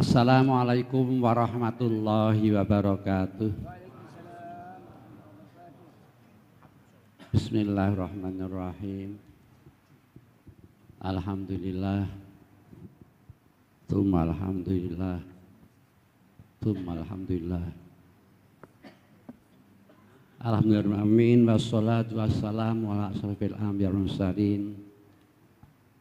Assalamualaikum warahmatullahi wabarakatuh. Bismillahirrahmanirrahim. Alhamdulillah. Tsumma alhamdulillah. Tsumma alhamdulillah. Alhamdulillah amin wassalatu wassalamu ala asrofil anbiya'i wal mursalin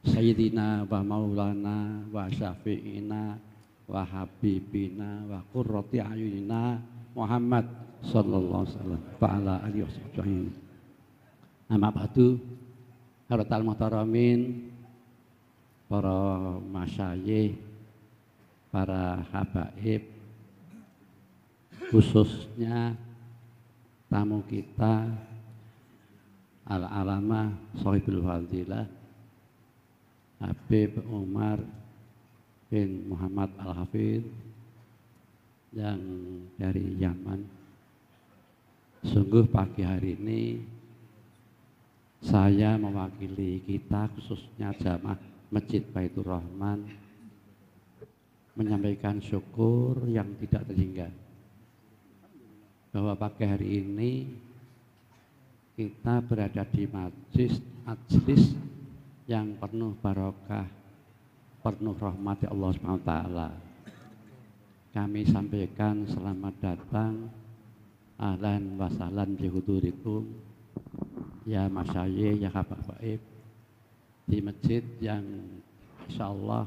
sayyidina wa maulana wa syafi'ina wa habibina wa qurrati ayunina Muhammad sallallahu alaihi wasallam wa ala alihi wasallam. Amma ba'du, hadirin muhtaramin, para masyayikh, para habaib, khususnya tamu kita al-alamah sahibul fadilah Habib Umar bin Muhammad Al-Hafidh yang dari Yaman. Sungguh pagi hari ini saya mewakili kita, khususnya jamaah Masjid Baitur Rahman, menyampaikan syukur yang tidak terhingga bahwa pagi hari ini kita berada di majlis yang penuh barokah, penuh rahmat Allah Subhanahu wa taala. Kami sampaikan selamat datang, ahlan wa sahlan bi hudurikum ya masyayikh, ya habaib, di masjid yang insyaallah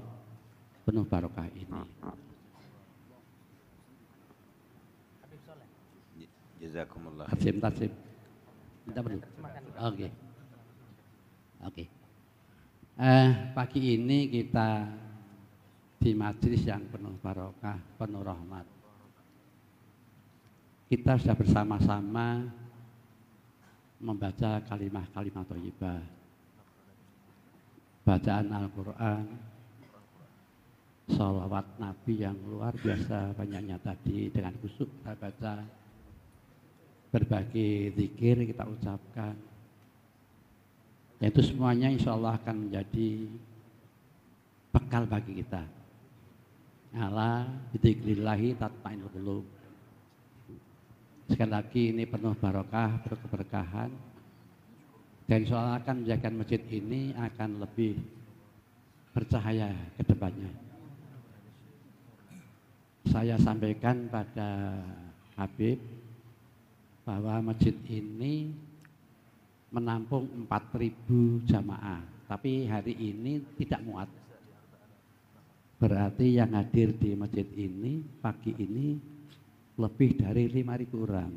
penuh barokah ini. Jazakumullah. Tasib. Kita perlu. Oke. Pagi ini kita di majelis yang penuh barokah, penuh rahmat. Kita sudah bersama-sama membaca kalimat-kalimat thayyibah, bacaan Al-Quran, sholawat Nabi yang luar biasa banyaknya tadi. Dengan khusyuk kita baca, berbagai zikir kita ucapkan. Itu semuanya insya Allah akan menjadi bekal bagi kita. Ala bidzikrillahi tatma'innul qulub. Sekali lagi ini penuh barokah, penuh keberkahan. Dan insya Allah akan menjadikan masjid ini akan lebih bercahaya ke depannya. Saya sampaikan pada Habib bahwa masjid ini menampung 4.000 jamaah, tapi hari ini tidak muat. Berarti yang hadir di masjid ini pagi ini lebih dari 5.000 orang.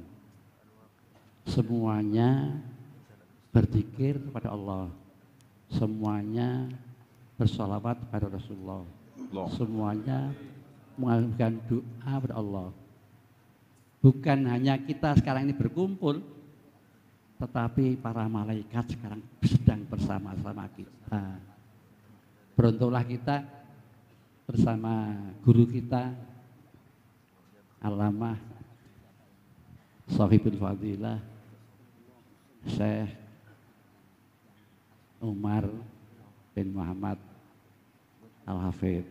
Semuanya berzikir kepada Allah, semuanya bersolawat kepada Rasulullah, semuanya mengajukan doa kepada Allah. Bukan hanya kita sekarang ini berkumpul, tetapi para malaikat sekarang sedang bersama-sama kita. Beruntunglah kita bersama guru kita, Alamah Sahibul Fadilah Syekh Umar bin Muhammad Al-Hafidh.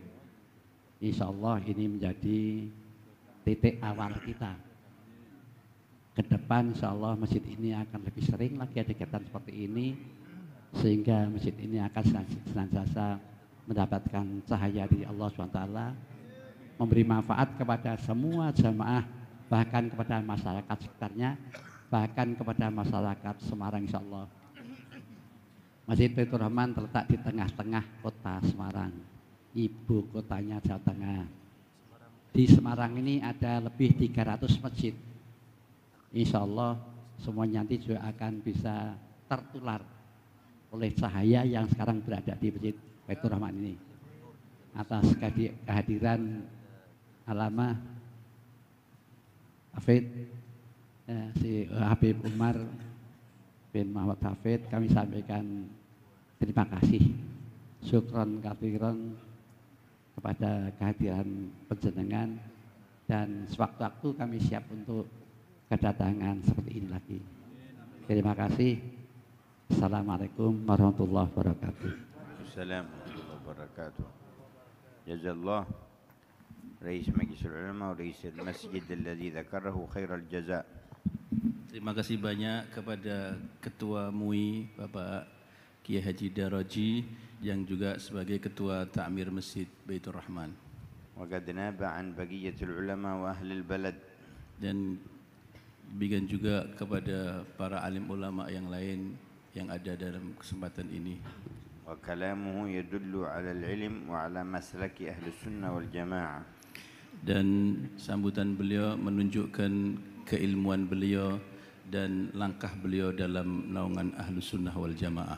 Insya Allah ini menjadi titik awal kita. Ke depan insya Allah masjid ini akan lebih sering lagi ada kegiatan seperti ini, sehingga masjid ini akan senantiasa mendapatkan cahaya dari Allah SWT, memberi manfaat kepada semua jamaah, bahkan kepada masyarakat sekitarnya, bahkan kepada masyarakat Semarang insya Allah. Masjid Baitur Rahman terletak di tengah-tengah kota Semarang, ibu kotanya Jawa Tengah. Di Semarang ini ada lebih 300 masjid. Insya Allah semuanya nanti juga akan bisa tertular oleh cahaya yang sekarang berada di Masjid Baitur Rahman ini. Atas kehadiran Alamah Hafidh si Habib Umar bin Muhammad Hafidh, kami sampaikan terima kasih, syukron katsiran kepada kehadiran penjenengan, dan sewaktu-waktu kami siap untuk kedatangan seperti ini lagi. Terima kasih. Assalamualaikum warahmatullahi wabarakatuh. Assalamualaikum warahmatullahi wabarakatuh. Jazallah رئيس مجلس العلماء ورئيس المسجد الذي ذكره خير الجزاء. Terima kasih banyak kepada Ketua MUI Bapak Kiai Haji Daraji yang juga sebagai Ketua Ta'mir Masjid Baitur Rahman. وقد ناب عن بقية العلماء وأهل البلد. Dan demikian juga kepada para alim ulama yang lain yang ada dalam kesempatan ini. وكلامه يدل على العلم وعلى مسلك أهل السنة والجماعة. Dan sambutan beliau menunjukkan keilmuan beliau dan langkah beliau dalam naungan ahlu sunnah wal jamaah.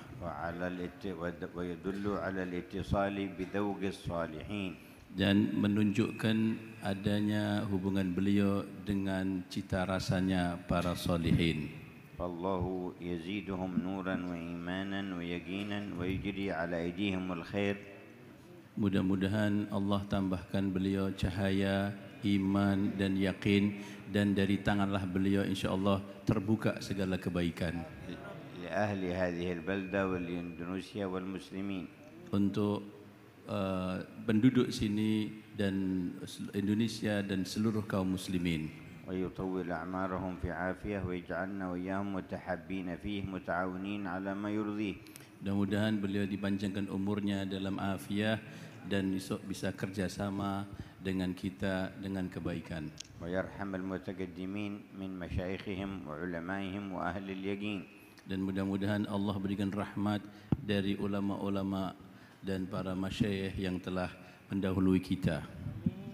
ويدل على الاتصال بذوق الصالحين. Dan menunjukkan adanya hubungan beliau dengan cita rasanya para solihin. فالله يزيدهم نورا وإيمانا ويقينا ويجري على أيديهم الخير. Mudah-mudahan Allah tambahkan beliau cahaya, iman dan yakin, dan dari tanganlah beliau insyaallah terbuka segala kebaikan. لأهل هذه البلدة والإندونيسيا والمسلمين. Untuk penduduk sini dan Indonesia dan seluruh kaum muslimin. ويطول أعمارهم في عافية ويجعلنا وإياهم متحابين فيه متعاونين على ما يرضيه. Mudah-mudahan beliau dipanjangkan umurnya dalam afiah dan bisa kerjasama dengan kita dengan kebaikan. ويرحم المتقدمين من مشايخهم وعلمائهم وأهل اليقين. Dan mudah-mudahan Allah berikan rahmat dari ulama-ulama dan para masyayikh yang telah mendahului kita.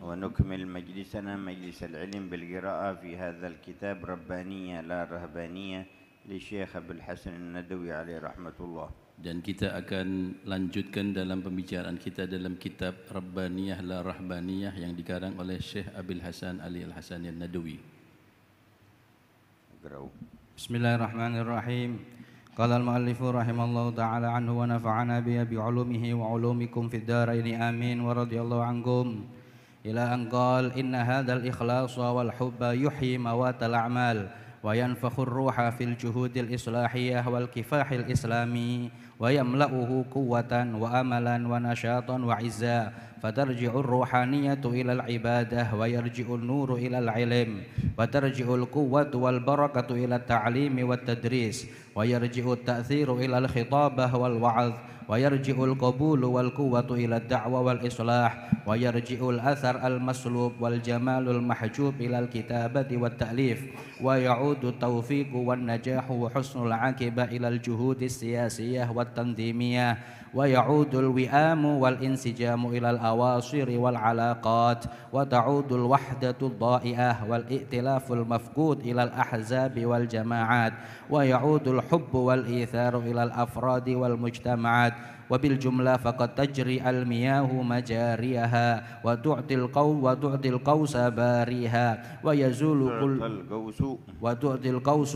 ونكمل مجلسنا مجلس العلم بالقراءة في هذا الكتاب ربانية لا رهبانية للشيخ أبو الحسن الندوي عليه رحمة الله. Dan kita akan lanjutkan dalam pembicaraan kita dalam kitab Rabbaniyah la Rahbaniyah yang dikarang oleh Syekh Abil Hasan Ali Al-Hasan An-Nadawi. Bismillahirrahmanirrahim. Qala al-muallifu rahimallahu ta'ala anhu wa nafa'ana bi ulumihi wa ulumikum fid dharain amin wa radhiyallahu ankum. Ila an qala inna hadzal ikhlasa wal hubba yuhyi mawatal a'mal wa yanfakhur ruha fil juhudil islahiyah wal kifahil islami wa yamla'uhu quwwatan wa amalan wa nashatan wa izza fatarji'ur ruhaniyatu ilal ibadah wa yarji'un nuru ilal ilm wa tarji'ul quwwatu wal barakatu ilal ta'limi wat tadris wa yarji'ut ta'thiru ilal khitabah wal wa'adh wa yarji'ul qabulu wal quwwatu ilad da'wa wal islah wa yarji'ul athar al maslub wal jamalul mahjub ilal kitabati wat ta'lif wa ya'udu taufiqu wan najahu wa husnul aqibah ilal juhudis siyasiyah wat tanzimiyah wa ya'udul wi'amu wal insijamu ilal awasiri wal alaqat wa ta'udul wahdatul dha'i'ah wal i'tilaful mafqud ilal ahzabi wal jama'at wa ya'udul hubbu wal itharu ilal afradi wal mujtama'at wa bil jumlah faqad tajri al miyahu majariyaha wa tu'til qawsa bariha wa yazulu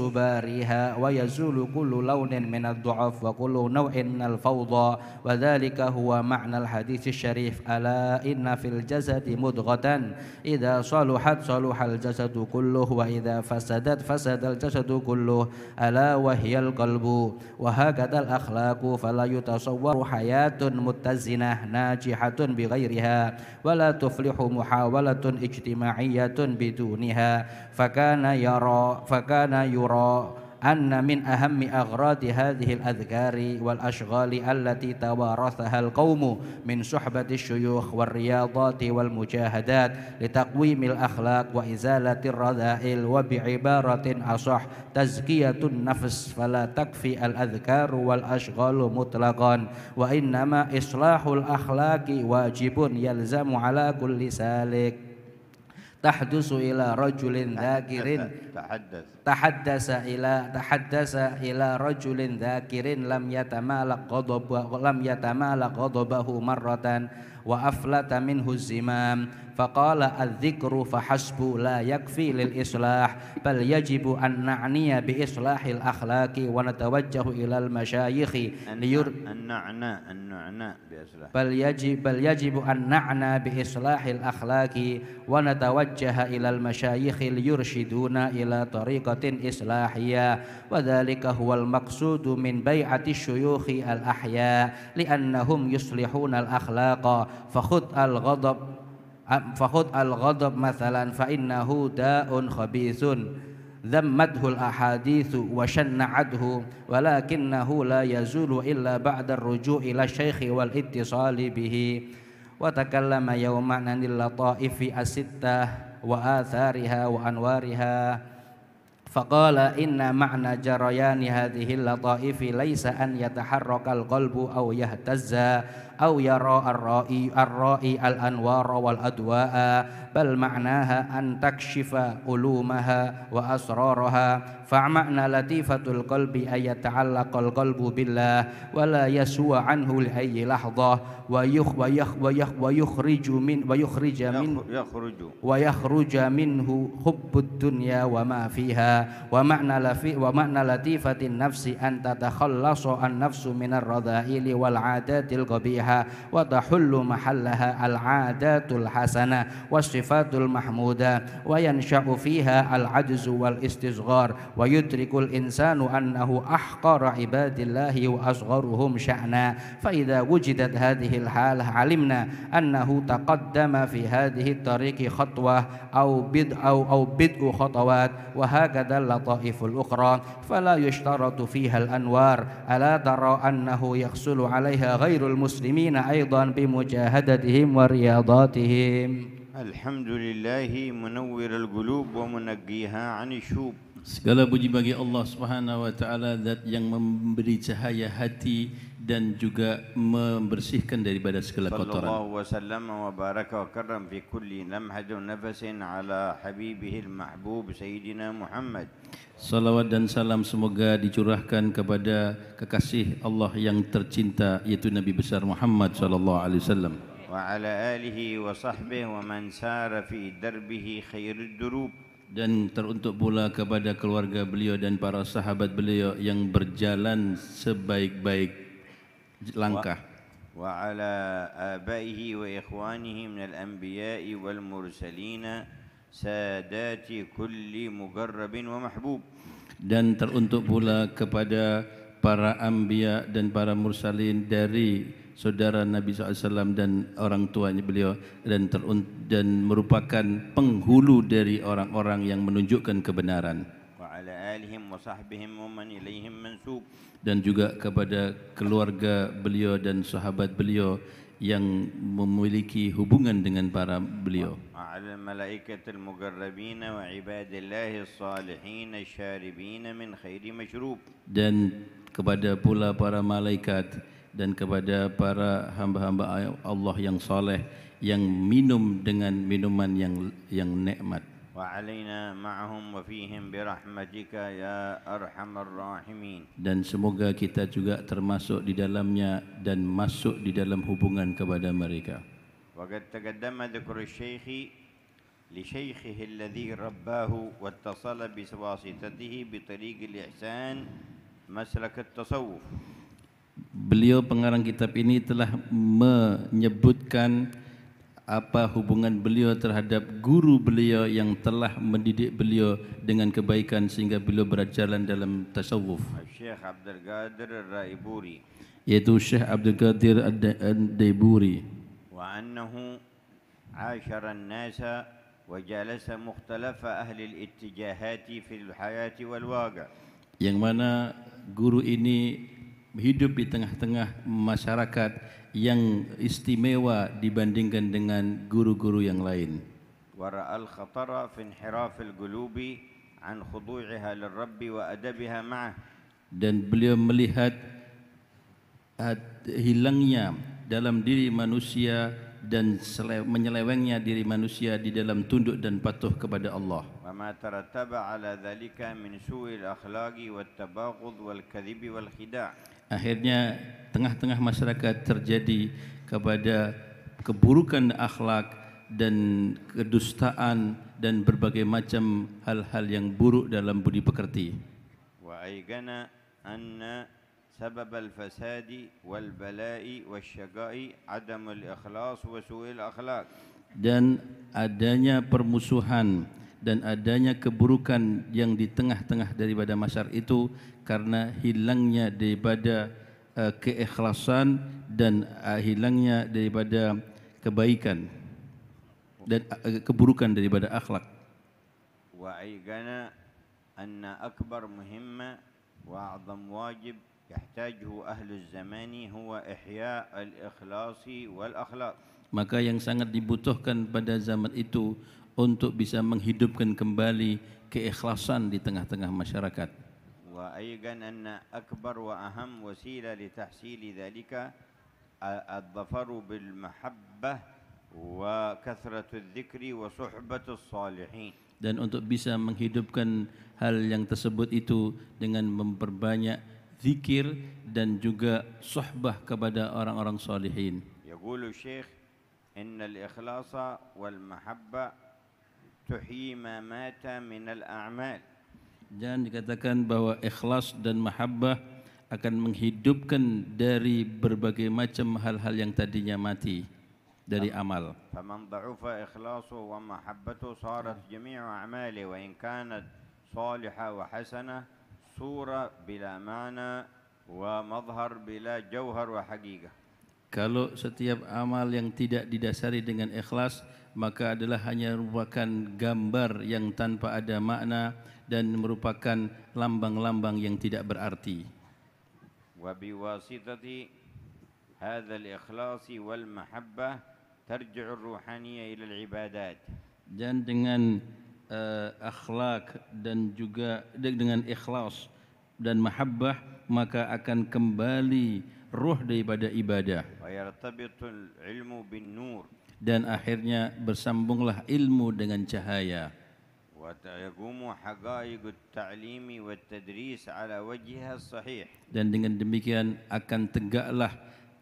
bariha wa yazulu kullu launin min ad-du'af wa kullu naw'in min al-fawda wa dhalika huwa ma'na al-hadits syarif ala inna fil jasadi mudghatan idza saluhat saluhal jasadu kulluhu wa idza fasadat fasadal jasadu kulluhu ala wa hiyal qalbu wa hakadal akhlaqu fala yutasawwaru hayatun muttazinah najihatun bighairiha wala tuflihu muhawalatun ijtima'iyyatun biduniha fakana yura anna min ahammi aghradi hadhihi al-adhkari wal ashghali allati tawarathaha al-qawmu min suhbati syuyukh wal riyadati wal mujahadat litaqwimil akhlaq wa izalatir radha'il wa bi'ibaratin asah tazkiyatun nafs fala takfi al-adhkaru wal ashghalu mutlaqan wa innama islahul akhlaqi wajibun yalzamu ala kulli salik tahdusu ila rajulin dhakirin tahaddasa ila rajulin dhakirin lam yatamalaq ghadabahu marratan wa aflata minhu zimam faqala adz-dzikru fahasbu la yakfi lil islah bal yajibu an na'niya bi islahil akhlaqi wa natawajjahu ilal masyayikhi bal yajibu an na'na bi islahil akhlaqi wa natawajjaha ilal masyayikhi liyurshiduna ila tariqatin islahiyah wa dhalika huwal maqsudu min bai'ati syuyukhi al ahya li'annahum yuslihuna al akhlaqa fakhud al ghadab فخذ الغضب مثلا فإنه داء خبيث ذمته الأحاديث وشنعته ولكنه لا يزول إلا بعد الرجوع إلى الشيخ والاتصال به. وتكلم يوما عن اللطائف الستة وآثارها وأنوارها فقال إن معنى جريان هذه اللطائف ليس أن يتحرك القلب أو يهتز أو يرى الرائي الأنوار والأدواء بل معناها أن تكشف علومها وأسرارها فمعنى لطيفة القلب أن يتعلق القلب بالله ولا يسوى عنه لأي لحظة ويخرج منه حب الدنيا وما فيها ومعنى لطيفة النفس أن تتخلص النفس من الرذائل والعادات القبيحة وتحل محلها العادات الحسنة والصفات المحمودة وينشأ فيها العجز والاستصغار ويدرك الإنسان أنه أحقر عباد الله وأصغرهم شأنا فإذا وجدت هذه الحالة علمنا أنه تقدم في هذه الطريق خطوة أو بدء خطوات وهكذا اللطائف الأخرى فلا يشترط فيها الأنوار ألا ترى أنه يحصل عليها غير المسلمين أيضا بمجاهدتهم ورياضاتهم. الحمد لله منور القلوب ومنقيها عن الشوب. Segala puji bagi Allah Subhanahu wa taala, zat yang memberi cahaya hati dan juga membersihkan daripada segala kotoran. Sallallahu wasallam wa baraka wa karram fi kulli lamhat wa nafasin ala habibihi al-mahbub sayyidina Muhammad. Salawat dan salam semoga dicurahkan kepada kekasih Allah yang tercinta yaitu Nabi besar Muhammad sallallahu alaihi wasallam. Wa ala alihi wa sahbihi wa man sara fi darbihi khairud durub. Dan teruntuk pula kepada keluarga beliau dan para sahabat beliau yang berjalan sebaik-baik langkah. Wa ala abaihi wa ikhwanihi min al-anbiya'i wal mursalin sadati kulli muqarrabin wa mahbub. Dan teruntuk pula kepada para anbiya dan para mursalin dari saudara Nabi SAW dan orang tuanya beliau dan merupakan penghulu dari orang-orang yang menunjukkan kebenaran. Dan juga kepada keluarga beliau dan sahabat beliau yang memiliki hubungan dengan para beliau. Dan kepada pula para malaikat dan kepada para hamba-hamba Allah yang saleh yang minum dengan minuman yang nikmat. Wa alaina ma'ahum wa fihim bi rahmatika ya arhamar rahimin. Dan semoga kita juga termasuk di dalamnya dan masuk di dalam hubungan kepada mereka. Wa qad taqaddama dzikru asy-syaikh li syaikhihi alladhi rabbahu wa ittasala bi wasitatihi bi tariqil ihsan maslak at-tasawuf. Beliau pengarang kitab ini telah menyebutkan apa hubungan beliau terhadap guru beliau yang telah mendidik beliau dengan kebaikan sehingga beliau berjalan dalam tasawuf. Syekh Abdul Qadir Ar-Raiburi, yaitu Syekh Abdul Qadir Ad-Daiburi. Wa annahu ashara an-nasa wa jalasa mukhtalafa ahli al-ittijahati fil hayati wal waqi'. Yang mana guru ini hidup di tengah-tengah masyarakat yang istimewa dibandingkan dengan guru-guru yang lain. Wara'al khatara fi inhirafil qulubi an khudu'iha lirabbi wa adabiha ma'ah. Dan beliau melihat hilangnya dalam diri manusia dan menyelewengnya diri manusia di dalam tunduk dan patuh kepada Allah. Wa ma tarattaba 'ala dhalika min su'il akhlaqi wat tabaghud wal kadhib wal khida'. Akhirnya tengah-tengah masyarakat terjadi kepada keburukan akhlak dan kedustaan dan berbagai macam hal-hal yang buruk dalam budi pekerti. Wa aygana anna sabab al-fasadi wal bala'i wasyaqa'i adamul ikhlas wa su'il akhlaq. Dan adanya permusuhan dan adanya keburukan yang di tengah-tengah daripada masyarakat itu karena hilangnya daripada keikhlasan dan hilangnya daripada kebaikan. dan keburukan daripada akhlak. وأيقن أن أكبر مهمة وأعظم واجب يحتاجه أهل الزمان هو إحياء الإخلاص والأخلاق. Maka yang sangat dibutuhkan pada zaman itu untuk bisa menghidupkan kembali keikhlasan di tengah-tengah masyarakat. وأيقن أن أكبر وأهم وسيلة لتحصيل ذلك الظفر بالمحبة وكثرة الذكر وصحبة الصالحين. Dan untuk bisa menghidupkan hal yang tersebut itu dengan memperbanyak zikir dan juga suhbah kepada orang-orang salihin. يقول الشيخ إن الإخلاص والمحبة تحيي ما مات من الأعمال. Dan dikatakan bahwa ikhlas dan mahabbah akan menghidupkan dari berbagai macam hal-hal yang tadinya mati dari amal. فمن ضعف إخلاصه ومحبته صارت جميع أعماله وإن كانت صالحة وحسنة صورة بلا معنى ومظهر بلا جوهر وحقيقة. Kalau setiap amal yang tidak didasari dengan ikhlas, maka adalah hanya merupakan gambar yang tanpa ada makna dan merupakan lambang-lambang yang tidak berarti. وبواسطة هذا الإخلاص والمحبة ترجع الروحانية إلى العبادات. Dan dengan akhlak dan juga dengan ikhlas dan mahabbah, maka akan kembali ruh daripada ibadah. ويرتبط العلم بالنور. Dan akhirnya bersambunglah ilmu dengan cahaya. ويقوم حقائق التعليم والتدريس على وجهها الصحيح. Dan dengan demikian akan tegaklah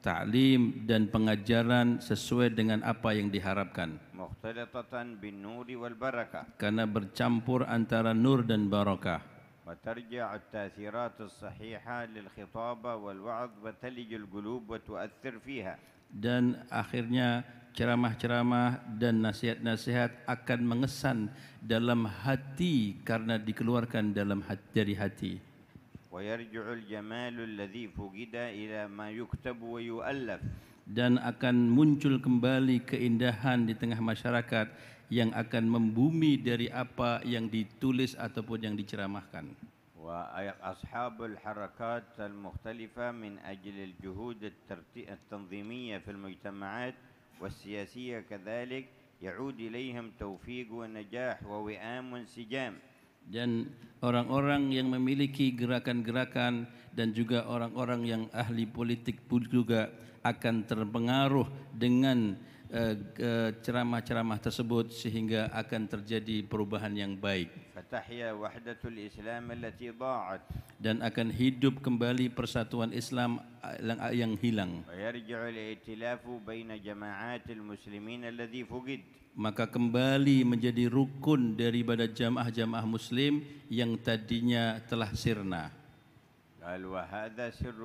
ta'lim dan pengajaran sesuai dengan apa yang diharapkan. مختلطة بالنور والبركة. Karena bercampur antara nur dan barakah. وترجع التأثيرات الصحيحة للخطابة والوعظ وتلج القلوب وتؤثر فيها. Dan akhirnya ceramah-ceramah dan nasihat-nasihat akan mengesan dalam hati karena dikeluarkan dari hati. ويرجع الجمال الذي فقد إلى ما يكتب ويؤلف. Dan akan muncul kembali keindahan di tengah masyarakat yang akan membumi dari apa yang ditulis ataupun yang diceramahkan. وأصحاب الحركات المختلفة من أجل الجهود التنظيمية في المجتمعات والسياسية كذلك يعود إليهم توفيق ونجاح ووئام وانسجام. Dan orang-orang yang memiliki gerakan-gerakan dan juga orang-orang yang ahli politik pun juga akan terpengaruh dengan ceramah-ceramah tersebut sehingga akan terjadi perubahan yang baik. فتحيا وحدة الإسلام التي ضاعت. Dan akan hidup kembali persatuan Islam yang hilang. ويرجع الائتلاف بين جماعات المسلمين الذي فقد. Maka kembali menjadi rukun daripada jamaah-jamaah muslim yang tadinya telah sirna. قال وهذا سر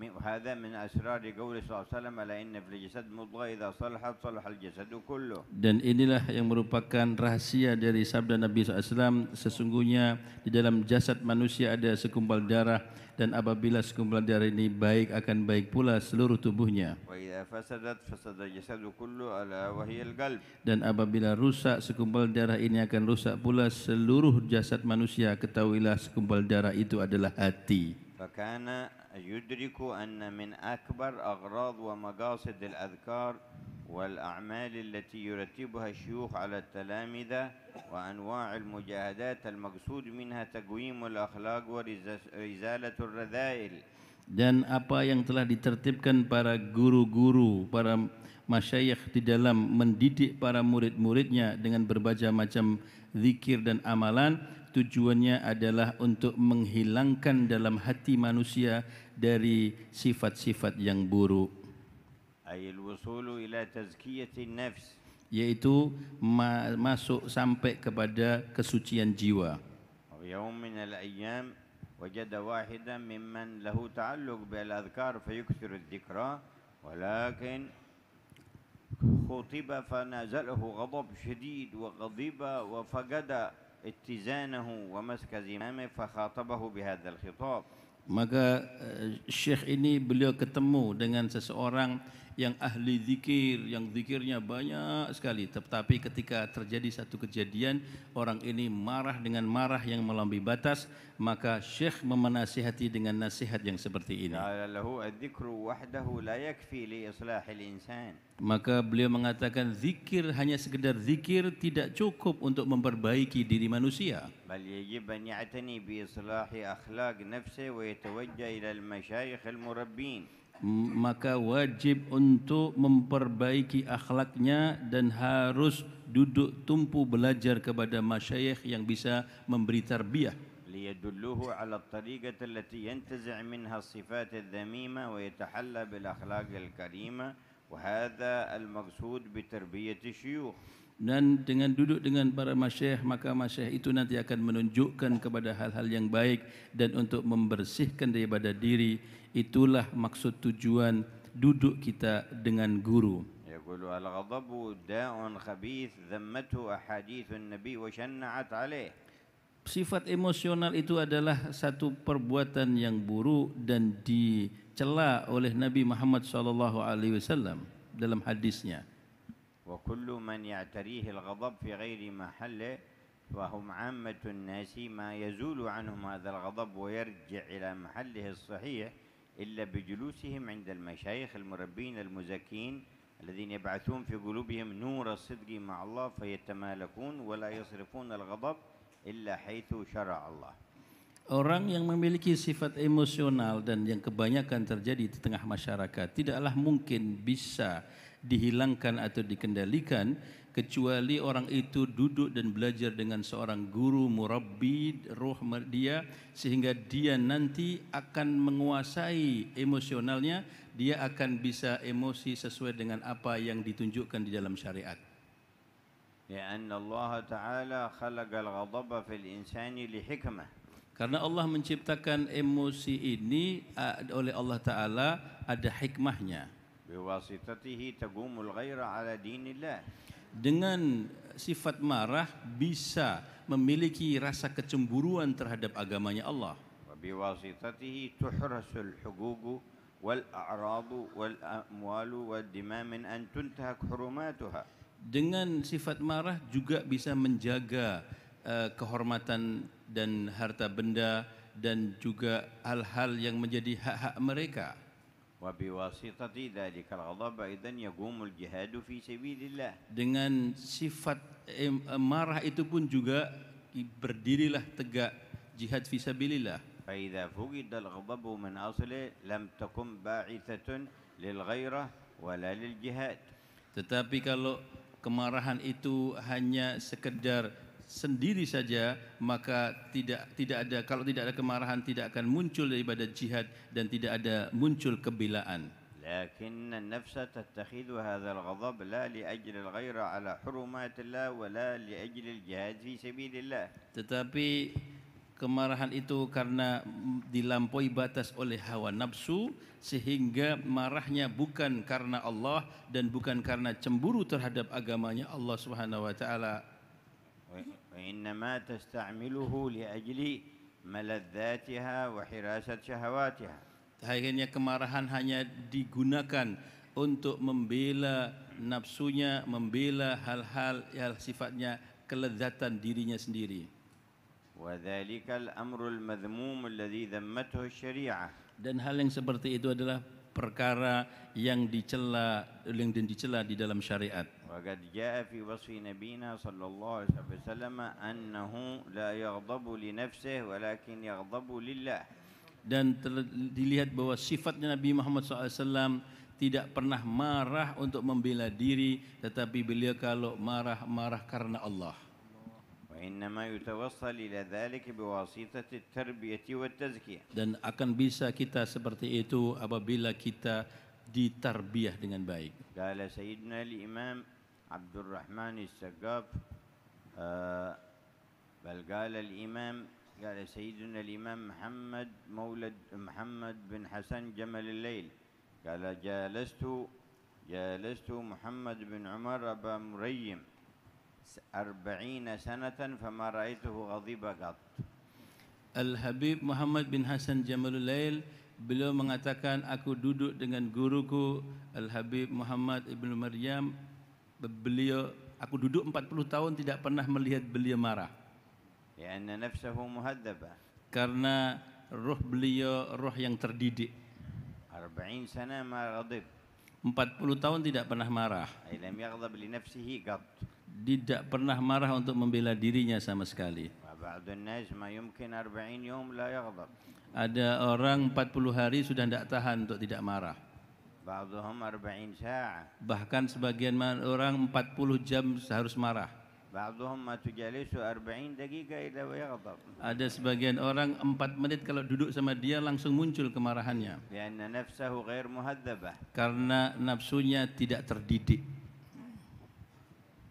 هذا من أسرار قوله صلى الله عليه وسلم ألا إن في الجسد مضغة إذا صلحت صلح الجسد كله. Dan inilah yang merupakan rahasia dari sabda Nabi SAW, sesungguhnya di dalam jasad manusia ada segumpal darah dan apabila segumpal darah ini baik akan baik pula seluruh tubuhnya. وإذا فسدت فسد الجسد كله ألا وهي القلب. Dan apabila rusak segumpal darah ini akan rusak pula seluruh jasad manusia, ketahuilah segumpal darah itu adalah hati. فكان يدرك أن من أكبر أغراض ومقاصد الأذكار والأعمال التي يرتبها الشيوخ على التلامذة وأنواع المجاهدات المقصود منها تقويم الأخلاق وإزالة الرذائل. Dan apa yang telah ditertibkan para guru-guru, para masyayikh di dalam mendidik para murid-muridnya dengan berbagai macam zikir dan amalan, tujuannya adalah untuk menghilangkan dalam hati manusia dari sifat-sifat yang buruk. أي الوصول إلى تزكية النفس. Yaitu masuk sampai kepada kesucian jiwa. ويوم من الأيام وجد واحدا ممن له تعلق بالأذكار فيكثر الذكرى ولكن خطب فنازله غضب شديد وغضب وفقد اتزانه ومسك زمامه فخاطبه بهذا الخطاب. Maka Syekh ini beliau ketemu dengan seseorang yang ahli zikir, yang zikirnya banyak sekali, tetapi ketika terjadi satu kejadian orang ini marah dengan marah yang melampaui batas, maka Syekh memenasihati dengan nasihat yang seperti ini. قال له الذكر وحده لا يكفي لإصلاح الإنسان. Maka beliau mengatakan zikir, hanya sekedar zikir tidak cukup untuk memperbaiki diri manusia. بل يجب أن يعتني بإصلاح أخلاق نفسه ويتوجه إلى المشايخ المربين. Maka wajib untuk memperbaiki akhlaknya dan harus duduk tumpu belajar kepada masyayikh yang bisa memberi tarbiyah. ليدلوه على الطريقة التي ينتزع منها الصفات الذميمة ويتحلى بالأخلاق الكريمة، وهذا المقصود بتربية الشيوخ. Dan dengan duduk dengan para masyayikh, maka masyayikh itu nanti akan menunjukkan kepada hal-hal yang baik dan untuk membersihkan daripada diri. Itulah maksud tujuan duduk kita dengan guru. يقول الغضب داء خبيث ذمته أحاديث النبي وشنعت عليه. Sifat emosional itu adalah satu perbuatan yang buruk dan dicela oleh Nabi Muhammad SAW dalam hadisnya. وكل من يعتريه الغضب في غير محله فهم عامة الناس ما يزول عنهم هذا الغضب ويرجع إلى محله الصحيح إلا بجلوسهم عند المشايخ المربين المزكين الذين يبعثون في قلوبهم نور الصدق مع الله فيتمالكون ولا يصرفون الغضب إلا حيث شرع الله. Orang yang memiliki sifat emosional dan yang kebanyakan terjadi di tengah masyarakat tidaklah mungkin bisa dihilangkan atau dikendalikan kecuali orang itu duduk dan belajar dengan seorang guru murabbi ruh dia, sehingga dia nanti akan menguasai emosionalnya, dia akan bisa emosi sesuai dengan apa yang ditunjukkan di dalam syariat. لأن الله تعالى خلق الغضب في الإنسان لحكمة. Karena Allah menciptakan emosi ini oleh Allah Ta'ala ada hikmahnya. بواسطته تقوم الغيرة على دين الله. Dengan sifat marah bisa memiliki rasa kecemburuan terhadap agamanya Allah. وبواسطته تحرس الحقوق والأعراض والأموال والدماء من أن تنتهك حرماتها. Dengan sifat marah juga bisa menjaga kehormatan dan harta benda dan juga hal-hal yang menjadi hak-hak mereka. وبواسطة ذلك الغضب أيضا يقوم الجهاد في سبيل الله. Dengan sifat marah itu pun juga berdirilah tegak jihad fi sabilillah. فإذا فقد الغضب من أصله لم تكن باعثة للغيرة ولا للجهاد. Tetapi kalau kemarahan itu hanya sekedar sendiri saja, maka tidak ada, kalau tidak ada kemarahan tidak akan muncul daripada jihad dan tidak ada muncul kebelaan. لكن النفس تتخذ هذا الغضب لا لأجل الغيرة على حرمات الله ولا لأجل الجهاد في سبيل الله. Tetapi kemarahan itu karena dilampaui batas oleh hawa nafsu, sehingga marahnya bukan karena Allah dan bukan karena cemburu terhadap agamanya Allah Subhanahu wa taala. وإنما تستعمله لأجل ملذاتها وحراسة شهواتها. Akhirnya kemarahan hanya digunakan untuk membela nafsunya, membela hal-hal yang sifatnya kelezatan dirinya sendiri. وذلك الأمر المذموم الذي ذمته الشريعة. Dan hal yang seperti itu adalah perkara yang dicela di dalam syariat. وقد جاء في وصف نبينا صلى الله عليه وسلم أنه لا يغضب لنفسه ولكن يغضب لله. Dan dilihat bahwa sifatnya Nabi Muhammad SAW tidak pernah marah untuk membela diri, tetapi beliau kalau marah karena Allah. وإنما يتوصل إلى ذلك بواسطة التربية والتزكية. Dan akan bisa kita seperti itu apabila kita ditarbiyah dengan baik. قال سيدنا الإمام عبد الرحمن السقاف بل قال سيدنا الإمام محمد مولد محمد بن حسن جمل الليل قال جالست محمد بن عمر أبا مريم 40 سنة فما رأيته غضب قط. Al-Habib Muhammad bin Hasan Jamalul Lail Beliau mengatakan, aku duduk dengan guruku Al-Habib Muhammad Ibn Maryam. Aku duduk 40 tahun tidak pernah melihat beliau marah. لأن نفسه مهذبة. Karena roh beliau roh yang terdidik. 40 سنة ما غضب. 40 tahun tidak pernah marah. أي لم يغضب لنفسه قط. Tidak pernah marah untuk membela dirinya sama sekali. وبعض الناس ما يمكن 40 يوم لا يغضب. Ada orang 40 hari sudah tidak tahan untuk tidak marah. بعضهم 40 ساعة. Bahkan sebagian orang 40 jam harus marah. بعضهم ما تجالسه 40 دقيقة إلا ويغضب. Ada sebagian orang 4 menit kalau duduk sama dia langsung muncul kemarahannya. لأن نفسه غير مهذبة. Karena nafsunya tidak terdidik.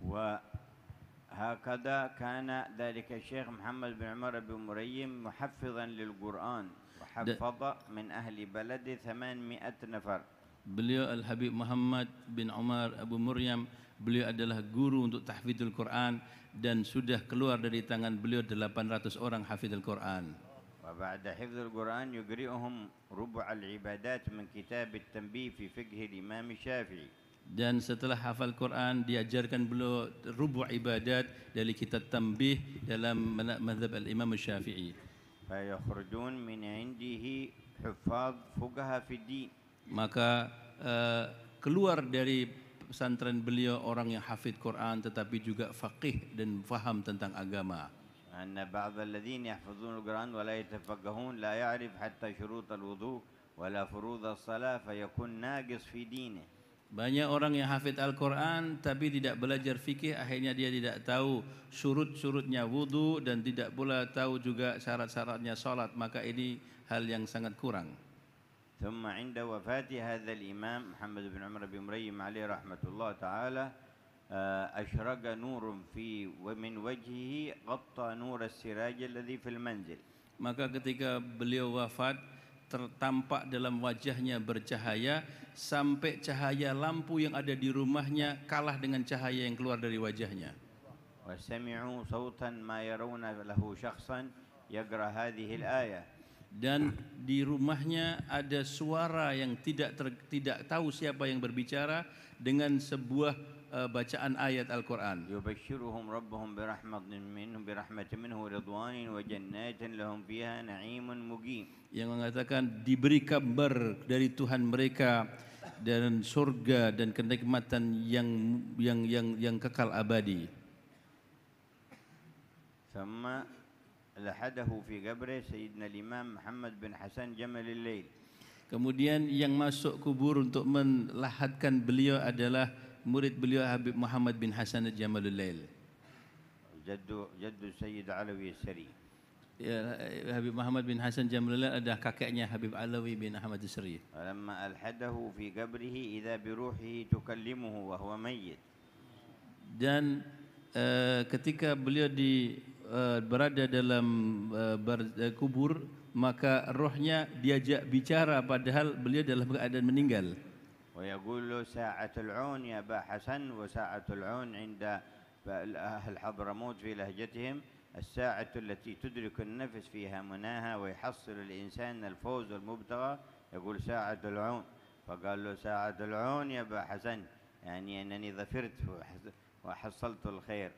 وهكذا كان ذلك الشيخ محمد بن عمر بن مريم محفظا للقرآن وحفظ من أهل بلده 800 نفر. Beliau Al-Habib Muhammad bin Umar Abu Muryam, beliau adalah guru untuk tahfidzul Quran dan sudah keluar dari tangan beliau 800 orang hafizul Quran. وبعد حفظ القرآن يقرئهم ربع العبادات من كتاب التنبيه في فقه الإمام الشافعي. Dan setelah hafal Quran diajarkan beliau rubu' ibadat dari kitab Tanbih dalam mazhab al-Imam Syafi'i. فيخرجون من عنده حفاظ فقهاء في الدين. Maka keluar dari pesantren beliau orang yang hafid Quran tetapi juga faqih dan faham tentang agama. أن بعض الذين يحفظون القرآن ولا يتفقهون لا يعرف حتى شروط الوضوء ولا فروض الصلاة فيكون ناقص في دينه. Banyak orang yang hafid Al-Quran tapi tidak belajar fikih, akhirnya dia tidak tahu syurut-syurutnya wudu dan tidak pula tahu juga syarat-syaratnya salat, maka ini hal yang sangat kurang. ثم عند وفاة هذا الإمام محمد بن عمر بن مريم عليه رحمة الله تعالى أشرق نور ومن وجهه غطى نور السراج الذي في المنزل. Maka ketika beliau wafat tertampak dalam wajahnya bercahaya sampai cahaya lampu yang ada di rumahnya kalah dengan cahaya yang keluar dari wajahnya. وسمعوا صوتا ما يرون له شخصا يقرأ هذه الآية. Dan di rumahnya ada suara yang tidak tahu siapa yang berbicara dengan sebuah bacaan ayat Al-Quran. يبشرهم ربهم برحمة منه ورضوان وجنات لهم فيها نعيم مقيم. Yang mengatakan diberi kabar dari Tuhan mereka dan surga dan kenikmatan yang kekal abadi. ثم لحده في قبره سيدنا الإمام محمد بن حسن جمل الليل. Kemudian yang masuk kubur untuk melahatkan beliau adalah murid beliau Habib Muhammad bin Hasan Jamalul Lail. جد سيد علوي السري. Ya, Habib Muhammad bin Hasan Jamalul Lail adalah kakeknya Habib Alawi bin Ahmad As-Sari. ولما ألحده في قبره إذا بروحه تكلمه وهو ميت. Dan ketika beliau berada dalam kubur, maka rohnya diajak bicara padahal beliau dalam keadaan meninggal. ويقول له ساعة العون يا أبا حسن وساعة العون عند أهل حضرموت في لهجتهم الساعة التي تدرك النفس فيها مناها ويحصل الإنسان الفوز والمبتغى يقول ساعة العون. فقال له ساعة العون يا أبا حسن يعني أنني ظفرت وحصلت الخير.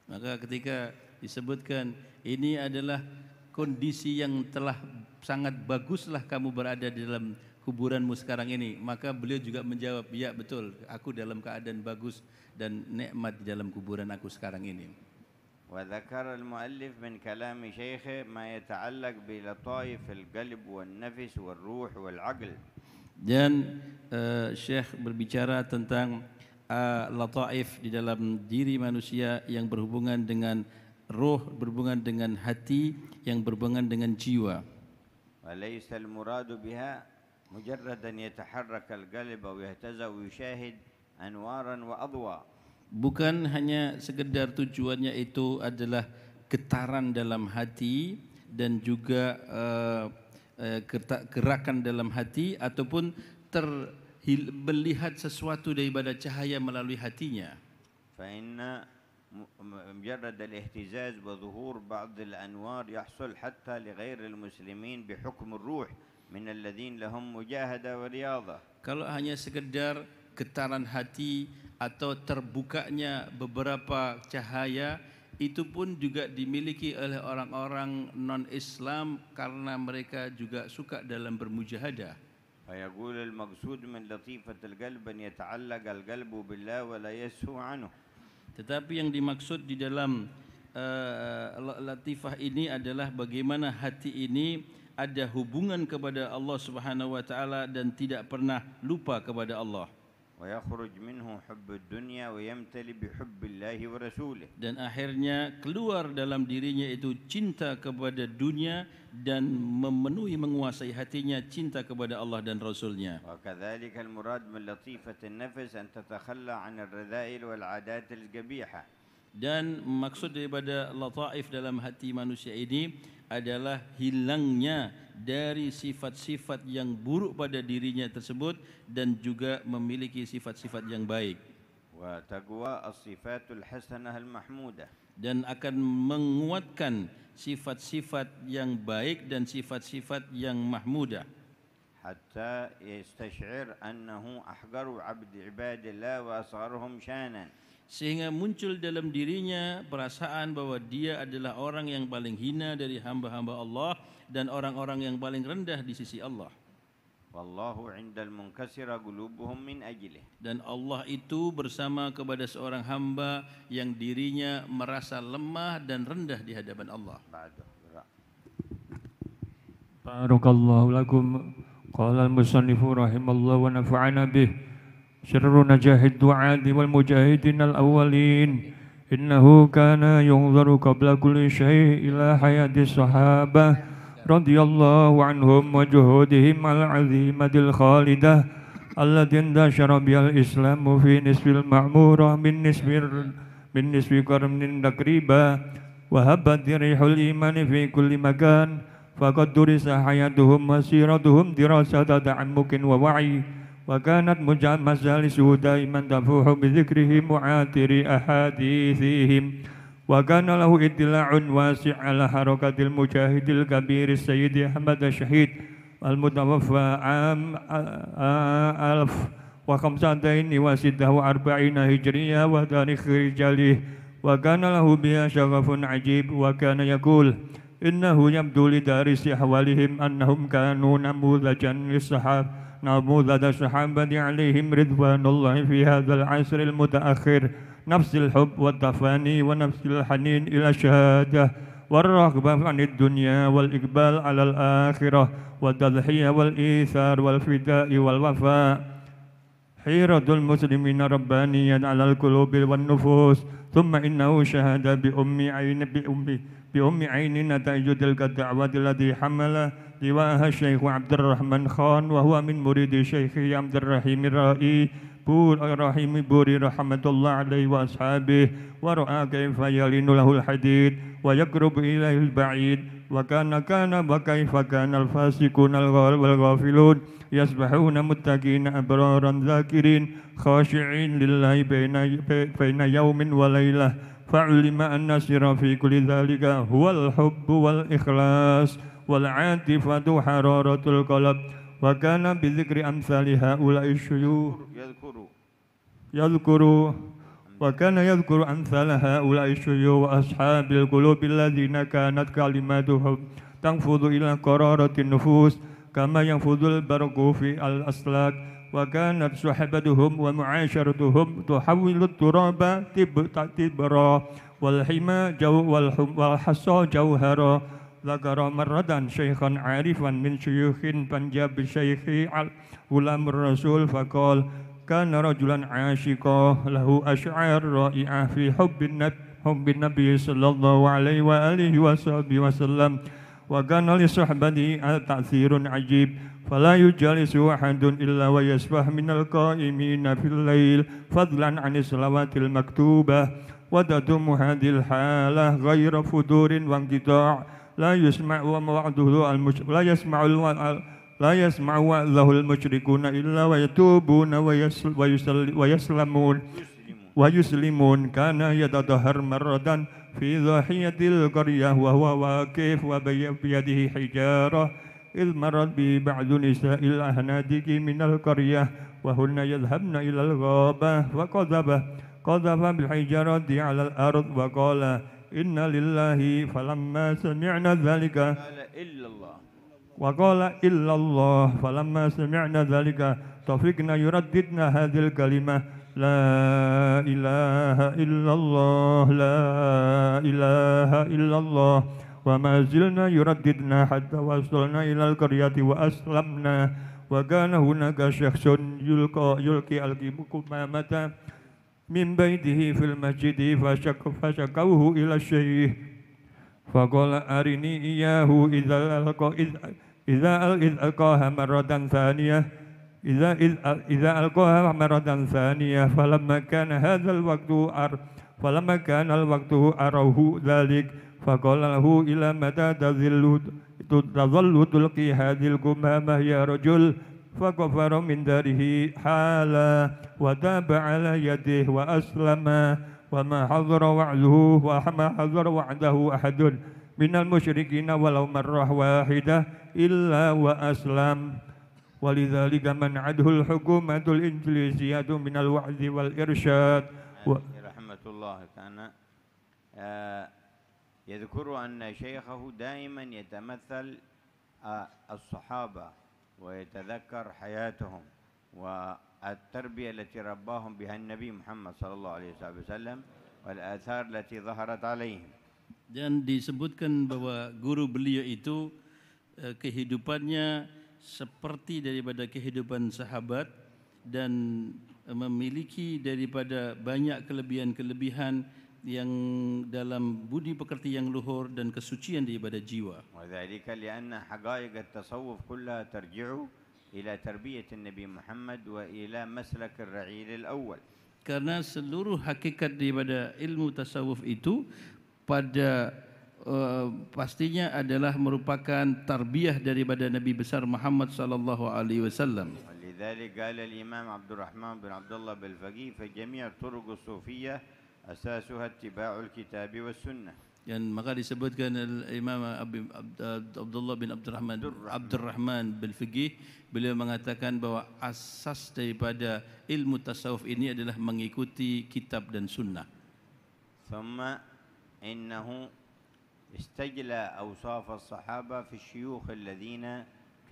Maka ketika disebutkan ini adalah kondisi yang telah sangat baguslah kamu berada di dalam kuburanmu sekarang ini, maka beliau juga menjawab, ya betul, aku dalam keadaan bagus dan nikmat di dalam kuburan aku sekarang ini. وذكر المؤلف من كلام شيخه ما يتعلق بلطائف القلب والنفس والروح والعقل. Dan Syekh berbicara tentang lataif di dalam diri manusia yang berhubungan dengan roh, berhubungan dengan hati, yang berhubungan dengan jiwa. وليس المراد بها مجرد أن يتحرك القلب أو يهتز ويشاهد أنوارا وأضواء. Bukan hanya sekedar tujuannya itu adalah getaran dalam hati dan juga gerakan dalam hati ataupun melihat sesuatu daripada cahaya melalui hatinya. فإن مجرد الاهتزاز وظهور بعض الأنوار يحصل حتى لغير المسلمين بحكم الروح من الذين لهم مجاهدة ورياضة. Kalau hanya sekedar getaran hati atau terbukanya beberapa cahaya, itu pun juga dimiliki oleh orang-orang non-Islam karena mereka juga suka dalam bermujahadah. فيقول المقصود من لطيفة القلب أن يتعلق القلب بالله ولا يسهو عنه. Tetapi yang dimaksud di dalam latifah ini adalah bagaimana hati ini ada hubungan kepada Allah Subhanahu wa taala dan tidak pernah lupa kepada Allah. ويخرج منه حب الدنيا ويمتلئ بحب الله ورسوله. Dan akhirnya keluar dalam dirinya itu cinta kepada dunia dan memenuhi menguasai hatinya cinta kepada Allah dan Rasulnya. وكذلك المراد من لطيفة النفس أن تتخلى عن الرذائل والعادات القبيحة. Dan maksud daripada lataif dalam hati manusia ini adalah hilangnya dari sifat-sifat yang buruk pada dirinya tersebut dan juga memiliki sifat-sifat yang baik. وتقوى الصفات الحسنة المحمودة. Dan akan menguatkan sifat-sifat yang baik dan sifat-sifat yang mahmudah. حتى يستشعر أنه أحقر عباد الله وأصغرهم شانا. Sehingga muncul dalam dirinya perasaan bahwa dia adalah orang yang paling hina dari hamba-hamba Allah dan orang-orang yang paling rendah di sisi Allah. Wallahu 'indal munkasira qulubuhum min ajlihi. Dan Allah itu bersama kepada seorang hamba yang dirinya merasa lemah dan rendah di hadapan Allah. Barakallahu lakum. Qala al-musannifu rahimallahu wa nafa'ana bih. شر نجاح الدعاة والمجاهدين الأولين إنه كان ينظر قبل كل شيء إلى حياة الصحابة رضي الله عنهم وجهودهم العظيمة الخالدة التي انتشر بها الإسلام في نصف المعمورة من نصف قرن تقريبا وهبت ريح الإيمان في كل مكان فقد درس حياتهم وسيرتهم دراسة تعمق ووعي وكانت مجالسه دائما تفوح بذكرهم وعاطر أحاديثهم وكان له اطلاع واسع على حركة المجاهد الكبير السيد أحمد الشهيد المتوفى عام 1546 هجرية وتاريخ رجاله وكان له بها شغف عجيب وكان يقول إنه يبدو لدارس أحوالهم أنهم كانوا نموذجا للصحابة نموذج الصحابة عليهم رضوان الله في هذا العصر المتأخر نفس الحب والتفاني ونفس الحنين إلى الشهادة والرغبة عن الدنيا والإقبال على الآخرة والتضحية والإيثار والفداء والوفاء حيرة المسلمين ربانيا على القلوب والنفوس ثم إنه شهد بأم عين نتائج تلك الدعوة التي حمل لواءها الشيخ عبد الرحمن خان وهو من مريد الشيخ عبد الرحيم بوري رحمة الله عليه وأصحابه ورأى كيف يلين له الحديد ويقرب إليه البعيد وكيف كان الفاسقون والغافلون يسبحون متقين أبرارا ذاكرين خاشعين لله بين يوم وليلة فعلم أن السر في كل ذلك هو الحب والإخلاص والعاطفة حرارة القلب وكان بذكر أمثال هؤلاء الشيوخ يذكر أمثال هؤلاء الشيوخ وأصحاب القلوب الذين كانت كلماتهم تنفذ إلى قرارة النفوس كما ينفذ البرق في الأسلاك وكانت صحبتهم ومعاشرتهم تحول التراب تبرا والحمى والحصى جوهرا ذكر مرة شيخا عارفا من شيوخ بنجاب الشيخ غلام الرسول فقال كان رجلا عاشقا له أشعار رائعة في حب النبي صلى الله عليه وآله وصحبه وسلم وكان لصحبته تأثير عجيب فلا يجالس أحد إلا ويسبح من القائمين في الليل فضلا عن الصلوات المكتوبة وتتم هذه الحالة غير فتور وانقطاع لا يسمع له المشركون إلا ويتوبون ويسلمون كان يتطهر مرة في ضاحية القرية وهو واقف وبيده حجارة إذ مرت به بعض نساء الأهنادك من القرية وهن يذهبن إلى الغابة قذف بالحجارة على الأرض وقال إن لله فلما سمعنا ذلك وقال إلا الله فلما سمعنا ذلك طفقنا يرددن هذه الكلمة لا إله إلا الله لا إله إلا الله وما زلنا يرددنا حتى وصلنا إلى القرية وأسلمنا وكان هناك شخص يلقي القمامة من بيته في المسجد فشكوه إلى الشيخ فقال أرني إياه إذا ألقاها مرة ثانية إذا ألقاها مرة ثانية فلما كان الوقت أروه ذلك فقال له إلى متى تظل تلقي هذه القمامة يا رجل فكفر من داره حالا وتاب على يده وأسلم وما حضر وعده أحد من المشركين ولو مرة واحدة إلا وأسلم ولذلك منعته الحكومة الإنجليزية من الوعظ والإرشاد رحمة الله كان يذكر أن شيخه دائما يتمثل الصحابة ويتذكر حياتهم والتربية التي رباهم بها النبي محمد صلى الله عليه وسلم والآثار التي ظهرت عليهم. Dan disebutkan bahwa guru beliau itu kehidupannya seperti daripada kehidupan sahabat dan memiliki daripada banyak kelebihan-kelebihan yang dalam budi pekerti yang luhur dan kesucian daripada jiwa. وذلك لأن حقائق التصوف كلها ترجع إلى تربية النبي محمد وإلى مسلك الرعيل الأول. Karena seluruh hakikat daripada ilmu tasawuf itu pada pastinya adalah merupakan tarbiyah daripada Nabi besar Muhammad sallallahu alaihi wasallam. ولذلك قال الإمام عبد الرحمن بن عبد الله بالفقيه فجميع الطرق الصوفية أساسها اتباع الكتاب والسنة. Dan maka disebutkan Imam Abdullah bin Abdurrahman Bil-Fiqih, beliau mengatakan bahwa asas daripada ilmu tasawuf ini adalah mengikuti kitab dan sunnah. ثم إنه استجلى أوصاف الصحابة في الشيوخ الذين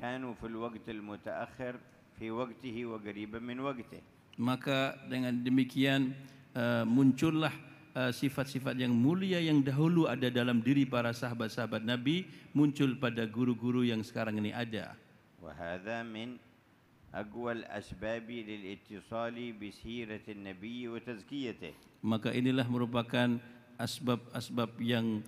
كانوا في الوقت المتأخر في وقته وقريبا من وقته. Maka dengan demikian muncullah sifat-sifat yang mulia yang dahulu ada dalam diri para sahabat-sahabat Nabi muncul pada guru-guru yang sekarang ini ada. وهذا من أقوى الأسباب للاتصال بسيرة النبي وتزكيته. Maka inilah merupakan asbab-asbab yang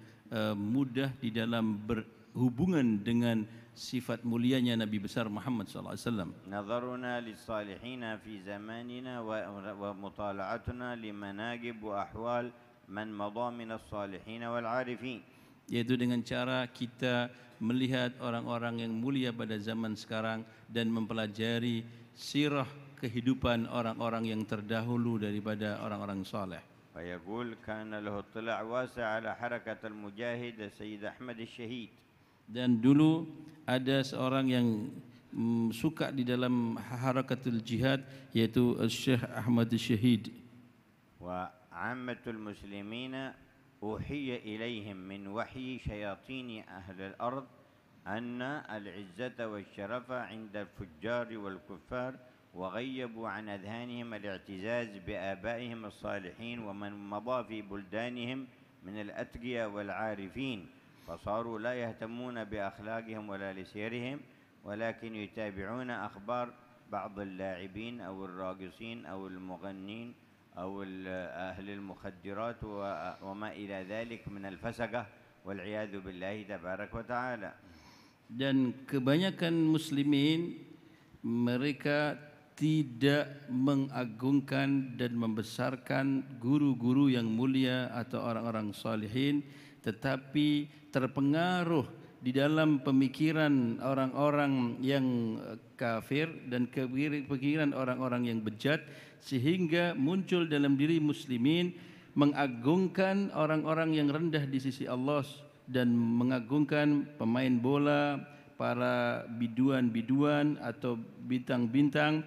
mudah di dalam berhubungan dengan sifat mulianya Nabi besar Muhammad sallallahu alaihi wasallam. نظرنا للصالحين في زماننا ومطالعتنا لمناقب وأحوال من مضى من الصالحين والعارفين. Yaitu dengan cara kita melihat orang-orang yang mulia pada zaman sekarang dan mempelajari sirah kehidupan orang-orang yang terdahulu daripada orang-orang saleh. ويقول كان له اطلاع واسع على حركة المجاهد السيد أحمد الشهيد. Dan dulu ada seorang yang suka di dalam harakatul jihad yaitu Syekh Ahmad Syahid. وعامة المسلمين أوحي إليهم من وحي شياطين أهل الأرض أن العزة والشرف عند الفجار والكفار وغيبوا عن أذهانهم الاعتزاز بآبائهم الصالحين ومن مضى في بلدانهم من الأتقياء والعارفين فصاروا لا يهتمون بأخلاقهم ولا لسيرهم ولكن يتابعون أخبار بعض اللاعبين أو الراقصين أو المغنين أو أهل المخدرات وما إلى ذلك من الفسقة والعياذ بالله تبارك وتعالى. Dan kebanyakan muslimin mereka tidak mengagungkan dan membesarkan guru-guru yang mulia atau orang-orang salihin, tetapi terpengaruh di dalam pemikiran orang-orang yang kafir dan pikiran orang-orang yang bejat, sehingga muncul dalam diri muslimin mengagungkan orang-orang yang rendah di sisi Allah dan mengagungkan pemain bola, para biduan-biduan atau bintang-bintang,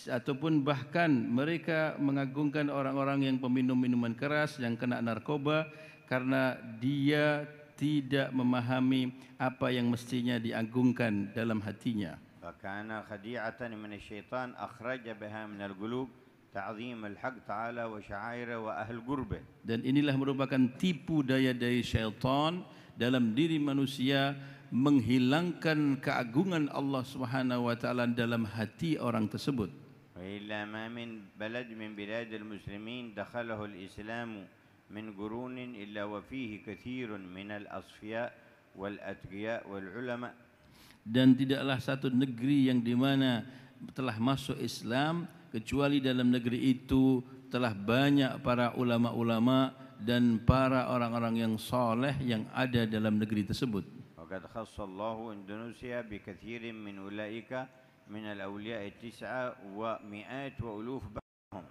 ataupun bahkan mereka mengagungkan orang-orang yang peminum minuman keras, yang kena narkoba, karena dia tidak memahami apa yang mestinya diagungkan dalam hatinya. فكان خديعة من الشيطان أخرج بها من القلوب تعظيم الحق تعالى وشعائره وأهل قربه. Dan inilah merupakan tipu daya dari syaitan dalam diri manusia, menghilangkan keagungan Allah Subhanahu wa taala dalam hati orang tersebut. وإلا ما من بلد من بلاد المسلمين دخله الإسلام من قرون إلا وفيه كثير من الأصفياء والأتقياء والعلماء. Dan tidaklah satu negeri yang di mana telah masuk Islam kecuali dalam negeri itu telah banyak para ulama-ulama dan para orang-orang yang soleh yang ada dalam negeri tersebut. وقد خص الله إندونيسيا بكثير من أولئك من الأولياء 9 ومئات وألوف بعضهم.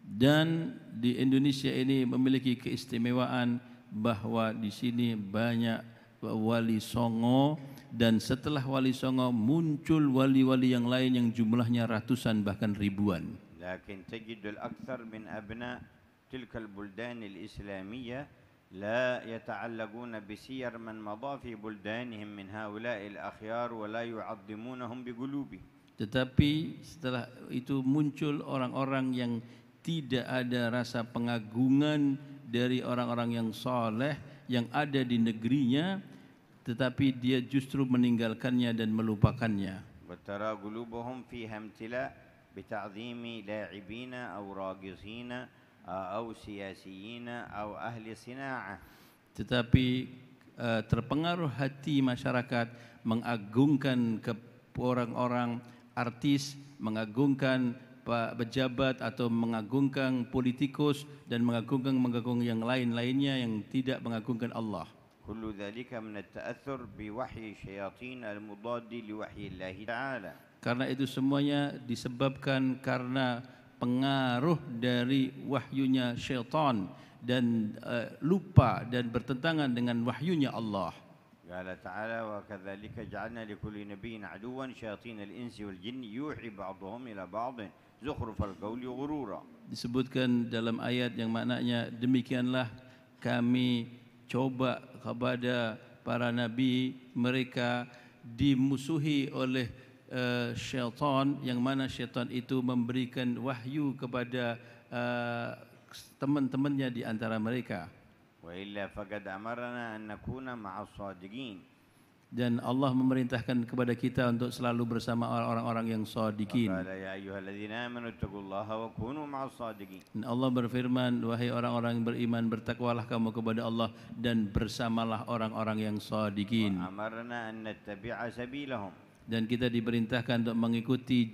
Dan di Indonesia ini memiliki keistimewaan bahwa di sini banyak wali songo, dan setelah wali songo muncul wali-wali yang lain yang jumlahnya ratusan bahkan ribuan. لكن تجد الأكثر من أبناء تلك البلدان الإسلامية لا يتعلقون بسير من مضى في بلدانهم من هؤلاء الأخيار ولا يعظمونهم بقلوبهم. Tetapi setelah itu muncul orang-orang yang tidak ada rasa pengagungan dari orang-orang yang soleh yang ada di negerinya, tetapi dia justru meninggalkannya dan melupakannya. وترى قلوبهم فيها امتلاء بتعظيم لاعبين أو راقصين أو سياسيين أو أهل صناعة. Tetapi terpengaruh hati masyarakat mengagungkan ke orang-orang artis, mengagungkan pejabat atau mengagungkan politikus dan mengagungkan yang lain-lainnya yang tidak mengagungkan Allah. كل ذلك من التأثر بوحي الشياطين المضاد لوحي الله تعالى. Karena itu semuanya disebabkan karena pengaruh dari wahyunya syaitan dan lupa dan bertentangan dengan wahyunya Allah. قال تعالى وكذلك جعلنا لكل نبي عدوا شياطين الإنس والجن يوحي بعضهم إلى بعض زخرف القول غرورا. Disebutkan dalam ayat yang maknanya demikianlah kami coba kepada para nabi, mereka dimusuhi oleh syaitan, yang mana syaitan itu memberikan wahyu kepada teman-temannya di antara mereka. وإلا فقد أمرنا أن نكون مع الصادقين. Dan Allah memerintahkan kepada kita untuk selalu bersama orang-orang yang shadiqin. قال يا أيها الذين آمنوا اتقوا الله وكونوا مع الصادقين. Dan Allah berfirman, wahai orang-orang yang beriman, bertakwalah kamu kepada Allah dan bersamalah orang-orang yang shadiqin. وأمرنا أن نتبع سبيلهم. Dan kita diperintahkan untuk mengikuti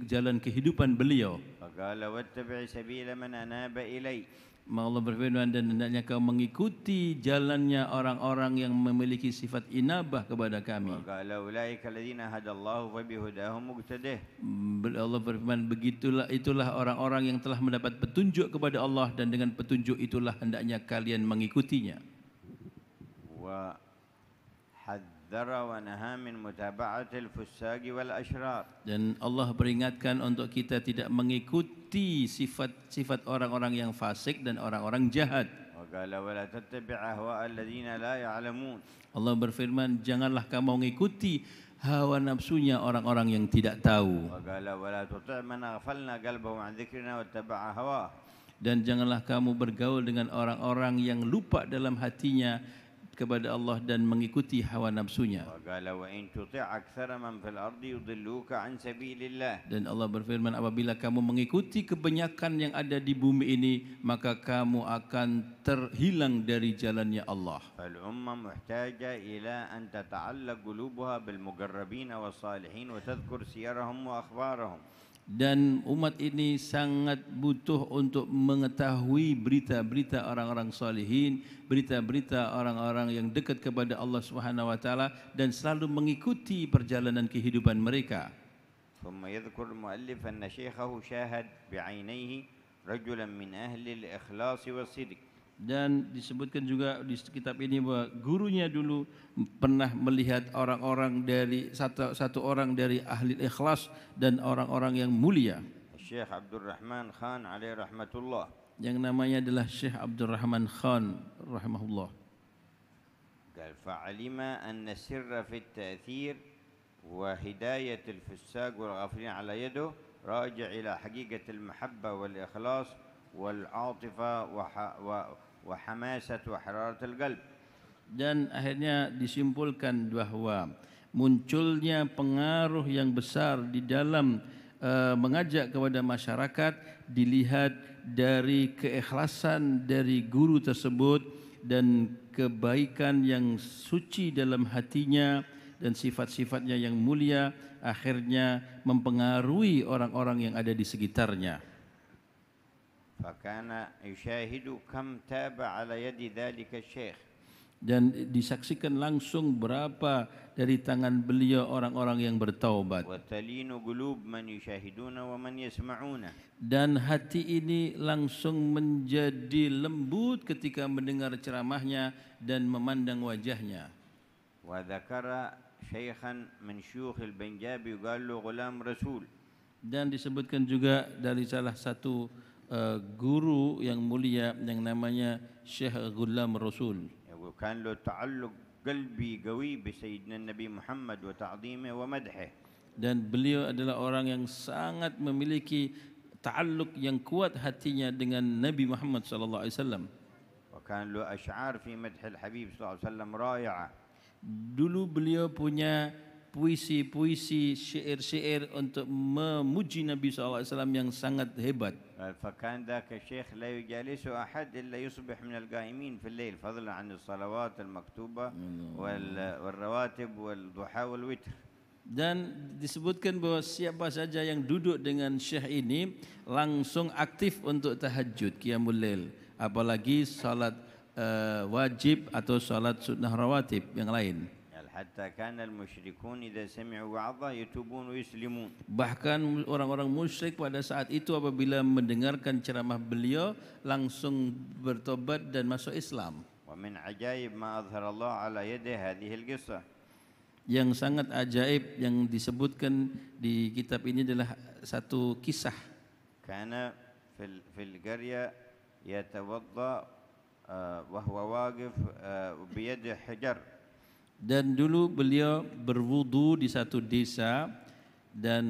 jalan kehidupan beliau. فقال واتبع سبيل من أناب إلي. Allah berfirman, dan hendaknya kau mengikuti jalannya orang-orang yang memiliki sifat inabah kepada kami. وقال أولئك الذين هدى الله فبهداهم مقتده. Allah berfirman, itulah orang-orang yang telah mendapat petunjuk kepada Allah, dan dengan petunjuk itulah hendaknya kalian mengikutinya. وحذر ونهى من متابعة الفساق والأشرار. Dan Allah peringatkan untuk kita tidak mengikuti sifat-sifat orang-orang yang fasik dan orang-orang jahat. وقال ولا تتبع أهواء الذين لا يعلمون. Allah berfirman, janganlah kamu mengikuti hawa nafsunya orang-orang yang tidak tahu. وقال ولا تطع من أغفلنا قلبه عن ذكرنا واتبع هواه. Dan janganlah kamu bergaul dengan orang-orang yang lupa dalam hatinya kepada Allah dan mengikuti hawa nafsunya. وقال وإن تطع أكثر من في الأرض يضلوك عن سبيل الله. Dan Allah berfirman, apabila kamu mengikuti kebanyakan yang ada di bumi ini, maka kamu akan terhilang dari jalannya Allah. فالأمة محتاجة إلى أن تتعلق قلوبها بالمقربين والصالحين وتذكر سيرهم وأخبارهم. Dan umat ini sangat butuh untuk mengetahui berita-berita orang-orang salihin, berita-berita orang-orang yang dekat kepada Allah Subhanahu wa taala, dan selalu mengikuti perjalanan kehidupan mereka. ثم يذكر المؤلف أن شيخه شاهد بعينيه رجلا من أهل الإخلاص والصدق. Dan disebutkan juga di kitab ini bahwa gurunya dulu pernah melihat orang-orang dari satu orang dari ahli ikhlas dan orang-orang yang mulia. Syekh Abdul Rahman Khan alaihi rahmatullah. Yang namanya adalah Syekh Abdul Rahman Khan rahimahullah. قال فعلم أن السر في التأثير وهداية الفساق والغافلين على يده راجع إلى حقيقة المحبة والإخلاص والعاطفة وحماسة وحرارة القلب. Dan akhirnya disimpulkan bahwa munculnya pengaruh yang besar di dalam mengajak kepada masyarakat dilihat dari keikhlasan dari guru tersebut dan kebaikan yang suci dalam hatinya dan sifat-sifatnya yang mulia akhirnya mempengaruhi orang-orang yang ada di sekitarnya. فكان يشاهد كم تاب على يد ذلك الشيخ. Dan disaksikan langsung berapa dari tangan beliau orang-orang yang bertaubat. وتلين قلوب من يشاهدون ومن يسمعون. Dan hati ini langsung menjadi lembut ketika mendengar ceramahnya dan memandang wajahnya. وذكر شيخا من شيوخ البنجاب يقال له غلام رسول. Dan disebutkan juga dari salah satu guru yang mulia yang namanya Syekh Ghulam Rasul. وكان له تعلق قلبي قوي بسيدنا النبي محمد وتعظيمه ومدحه. Dan beliau adalah orang yang sangat memiliki ta'alluq yang kuat hatinya dengan Nabi Muhammad sallallahu alaihi wasallam. وكان له أشعار في مدح الحبيب صلى الله عليه وسلم رائعة. Dulu beliau punya puisi-puisi, syair-syair untuk memuji Nabi sallallahu alaihi wasallam yang sangat hebat. فكان ذاك الشيخ لا يجالسه أحد إلا يصبح من القائمين في الليل فضلا عن الصلوات المكتوبة والرواتب والضحى والوتر. Dan disebutkan bahwa siapa saja yang duduk dengan syekh ini langsung aktif untuk tahajud, qiyamul lail, apalagi salat wajib atau salat sunnah rawatib yang lain. حتى كان المشركون إذا سمعوا وعظه يتوبون ويسلمون. Bahkan orang-orang musyrik pada saat itu apabila mendengarkan ceramah beliau langsung bertobat dan masuk Islam. ومن عجائب ما أظهر الله على يده هذه القصة. Yang sangat ajaib yang disebutkan di kitab ini adalah satu kisah. كان في القرية يتوضأ وهو واقف بيده حجر. Dan dulu beliau berwudu di satu desa dan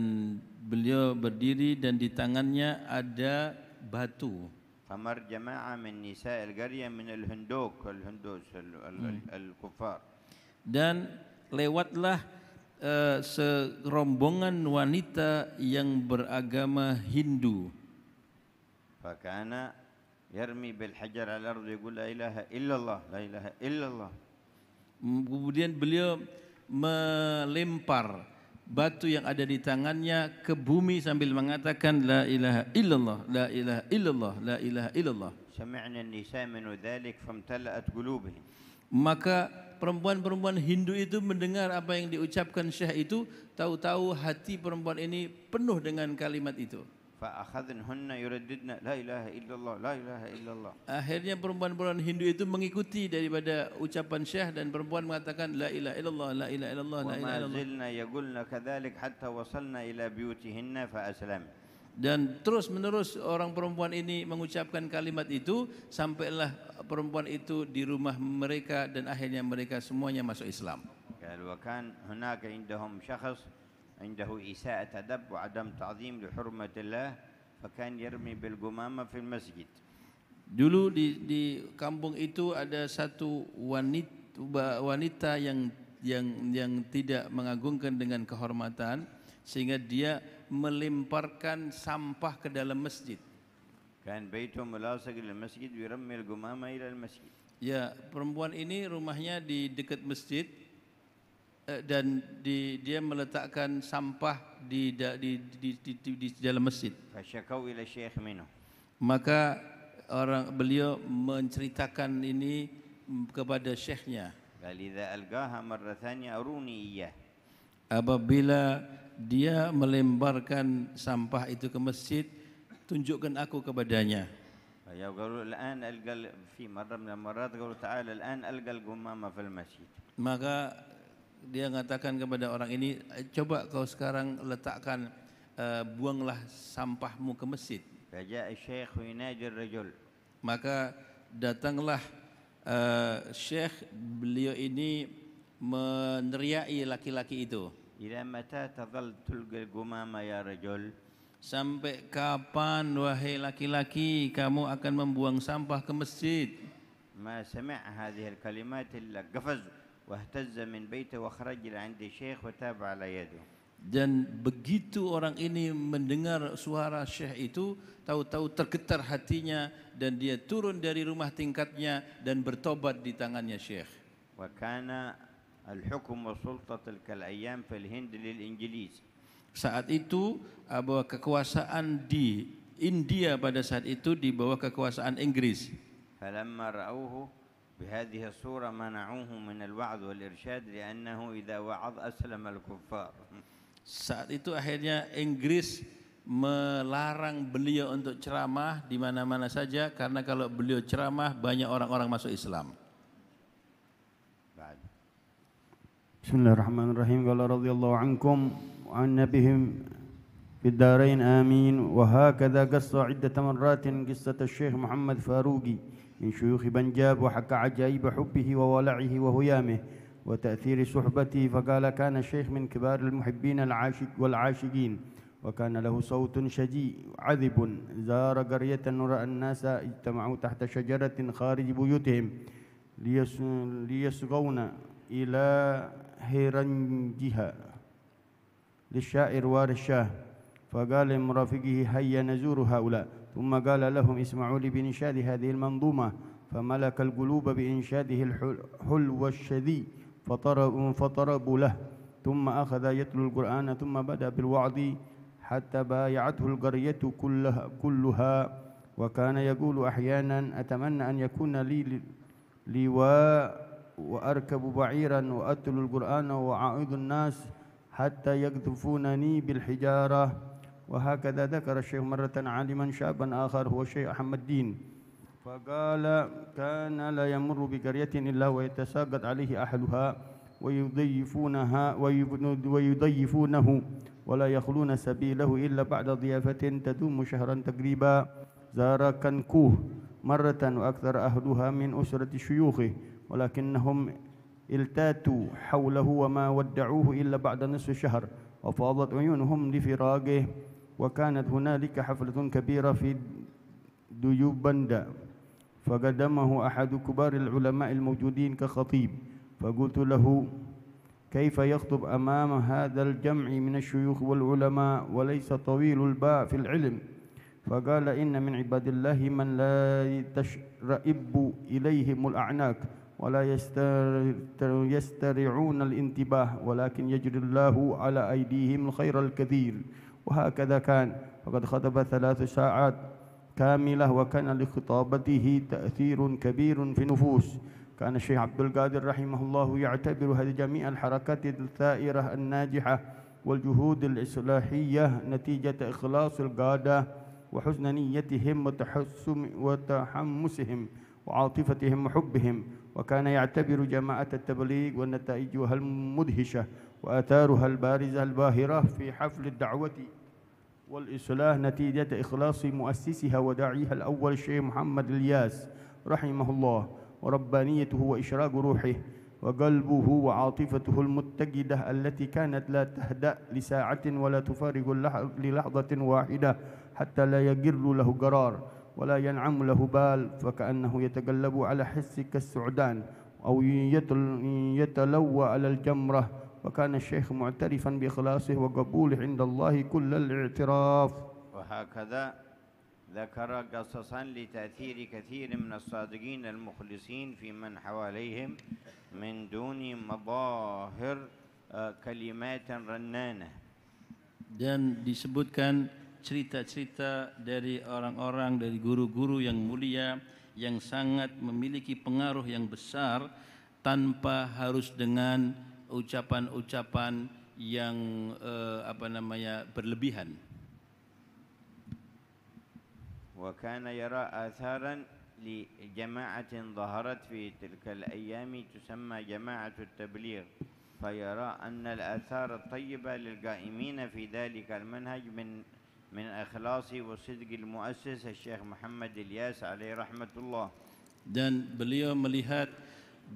beliau berdiri dan di tangannya ada batu. فمر جماعة من نساء القرية من الهندوس الكفار. Dan lewatlah serombongan wanita yang beragama Hindu. فكان يرمي بالحجر على الأرض يقول لا إله إلا الله لا إله إلا الله. Kemudian beliau melempar batu yang ada di tangannya ke bumi sambil mengatakan la ilaha illallah la ilaha illallah la ilaha illallah. سمعنا النساء من ذلك فامتلأت قلوبهم. Maka perempuan-perempuan Hindu itu mendengar apa yang diucapkan syekh itu, tahu-tahu hati perempuan ini penuh dengan kalimat itu. فأخذنهن يرددن لا إله إلا الله لا إله إلا الله. Akhirnya perempuan-perempuan Hindu itu mengikuti daripada ucapan syekh dan perempuan mengatakan la ilaha illallah la ilaha illallah la ilaha وما illallah. زلنا يقولن كذلك حتى وصلنا إلى بيوتهن فأسلم. Dan terus menerus orang perempuan ini mengucapkan kalimat itu sampailah perempuan itu di rumah mereka dan akhirnya mereka semuanya masuk Islam. قال وكان هناك عندهم شخص عنده إساءة أدب وعدم تعظيم لحرمة الله فكان يرمي بالقمامة في المسجد. Dulu di kampung itu ada satu wanita yang tidak mengagungkan dengan kehormatan sehingga dia melemparkan sampah ke dalam masjid. كان بيته ملاصق للمسجد ويرمي القمامة إلى المسجد. Ya, perempuan ini rumahnya di dekat masjid dan dia meletakkan sampah di dalam masjid. فشكوا إلى الشيخ منه. Maka beliau menceritakan ini kepada syekhnya. قال إذا ألقاها مرة ثانية أروني إياه. Apabila dia melemparkan sampah itu ke masjid, tunjukkan aku kepadanya. يقولوا الآن ألقى في مرة من المرات يقولوا تعالى الآن ألقى القمامة في المسجد. Maka dia mengatakan kepada orang ini, coba kau sekarang letakkan, buanglah sampahmu ke masjid. فجاء الشيخ ويناجي الرجل. Maka datanglah Syekh, beliau ini meneriaki laki-laki itu. إلى متى تظل تلقي القمامة يا رجل؟ Sampai kapan wahai laki-laki kamu akan membuang sampah ke masjid? ما سمع هذه الكلمات إلا قفز واهتز من بيته وخرج إلى عند الشيخ وتاب على يده. Dan begitu orang ini mendengar suara Syekh itu, tahu-tahu tergetar hatinya dan dia turun dari rumah tingkatnya dan bertobat di tangannya Syekh. وكان الحكم والسلطة تلك الأيام في الهند للإنجليز. Saat itu bahwa kekuasaan di India pada saat itu di bawah kekuasaan Inggris. فلما رأوه بهذه الصورة منعوه من الوعظ والإرشاد لأنه إذا وعظ أسلم الكفار. Saat itu akhirnya Inggris melarang beliau untuk ceramah di mana-mana saja karena kalau beliau ceramah banyak orang-orang masuk Islam. Bismillahirrahmanirrahim. Qala radhiyallahu ankum wa an nabihim في الدارين آمين. وهكذا قص عدة مرات قصة الشيخ محمد فاروقي من شيوخ بنجاب وحكى عجائب حبه وولعه وهيامه وتأثير صحبته. فقال كان الشيخ من كبار المحبين والعاشقين وكان له صوت شجي عذب. زار قرية ورأى الناس اجتمعوا تحت شجرة خارج بيوتهم ليصغون إلى هرنجها للشاعر والشاه. فقال لمرافقه هيا نزور هؤلاء. ثم قال لهم اسمعوا لي بإنشاد هذه المنظومة. فملك القلوب بإنشاده الحلو الشذي فطربوا له. ثم أخذ يتلو القرآن ثم بدأ بالوعظ حتى بايعته القرية كلها. وكان يقول أحيانا أتمنى أن يكون لي لواء وأركب بعيرا وأتلو القرآن وأعظ الناس حتى يقذفونني بالحجارة. وهكذا ذكر الشيخ مرة عالما شابا آخر هو الشيخ أحمد الدين. فقال كان لا يمر بقرية إلا ويتساقط عليه أهلها ويضيفونه ولا يخلون سبيله إلا بعد ضيافة تدوم شهرا تقريبا. زار كنكوه مرة وأكثر أهلها من أسرة شيوخه ولكنهم التاتوا حوله وما ودعوه إلا بعد نصف شهر وفاضت عيونهم لفراقه. وكانت هنالك حفلة كبيرة في ديوبندا فقدمه أحد كبار العلماء الموجودين كخطيب. فقلت له كيف يخطب أمام هذا الجمع من الشيوخ والعلماء وليس طويل الباع في العلم؟ فقال إن من عباد الله من لا تشرئب إليهم الأعناق ولا يسترعون الانتباه ولكن يجري الله على أيديهم الخير الكثير. وهكذا كان. فقد خطب 3 ساعات كاملة وكان لخطابته تأثير كبير في النفوس. كان الشيخ عبد القادر رحمه الله يعتبر هذه جميع الحركات الثائرة الناجحة والجهود الإصلاحية نتيجة إخلاص القادة وحسن نيتهم وتحمسهم وعاطفتهم وحبهم. وكان يعتبر جماعة التبليغ ونتائجها المدهشة وآثارها البارزة الباهرة في حفل الدعوة والإصلاح نتيجة إخلاص مؤسسها وداعيها الأول الشيخ محمد الياس رحمه الله وربانيته وإشراق روحه وقلبه وعاطفته المتجدة التي كانت لا تهدأ لساعة ولا تفارق للحظة واحدة حتى لا يجر له قرار ولا ينعم له بال فكأنه يتقلب على حس كالسعدان أو يتلوى على الجمرة. وكان الشيخ معترفا بإخلاصه وقبوله عند الله كل الاعتراف. وهكذا ذكر قصصا لتأثير كثير من الصادقين المخلصين في من حواليهم من دون مظاهر كلمات رنانة. Dan disebutkan cerita-cerita dari orang-orang, dari guru-guru yang mulia yang sangat memiliki pengaruh yang besar tanpa harus dengan ucapan-ucapan yang berlebihan. وكان يرى آثارا لجماعة ظهرت في تلك الأيام تسمى جماعة التبليغ، فيرى أن الآثار الطيبة للقائمين في ذلك المنهج من إخلاص وصدق المؤسس الشيخ محمد إلياس عليه رحمة الله. Dan beliau melihat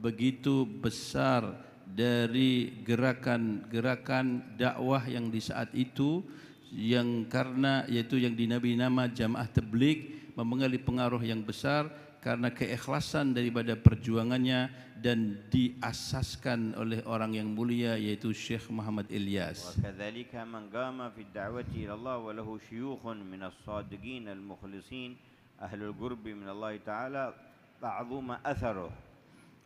begitu besar dari gerakan-gerakan dakwah yang di saat itu, yang karena yaitu yang dinamai nama Jamaah Tabligh, memengaruhi pengaruh yang besar karena keikhlasan daripada perjuangannya dan diasaskan oleh orang yang mulia yaitu Syekh Muhammad Ilyas. وكذلك من قام في الدعوة إلى الله وله شيوخ من الصادقين المخلصين أهل القرب من الله تعالى تعظم أثره.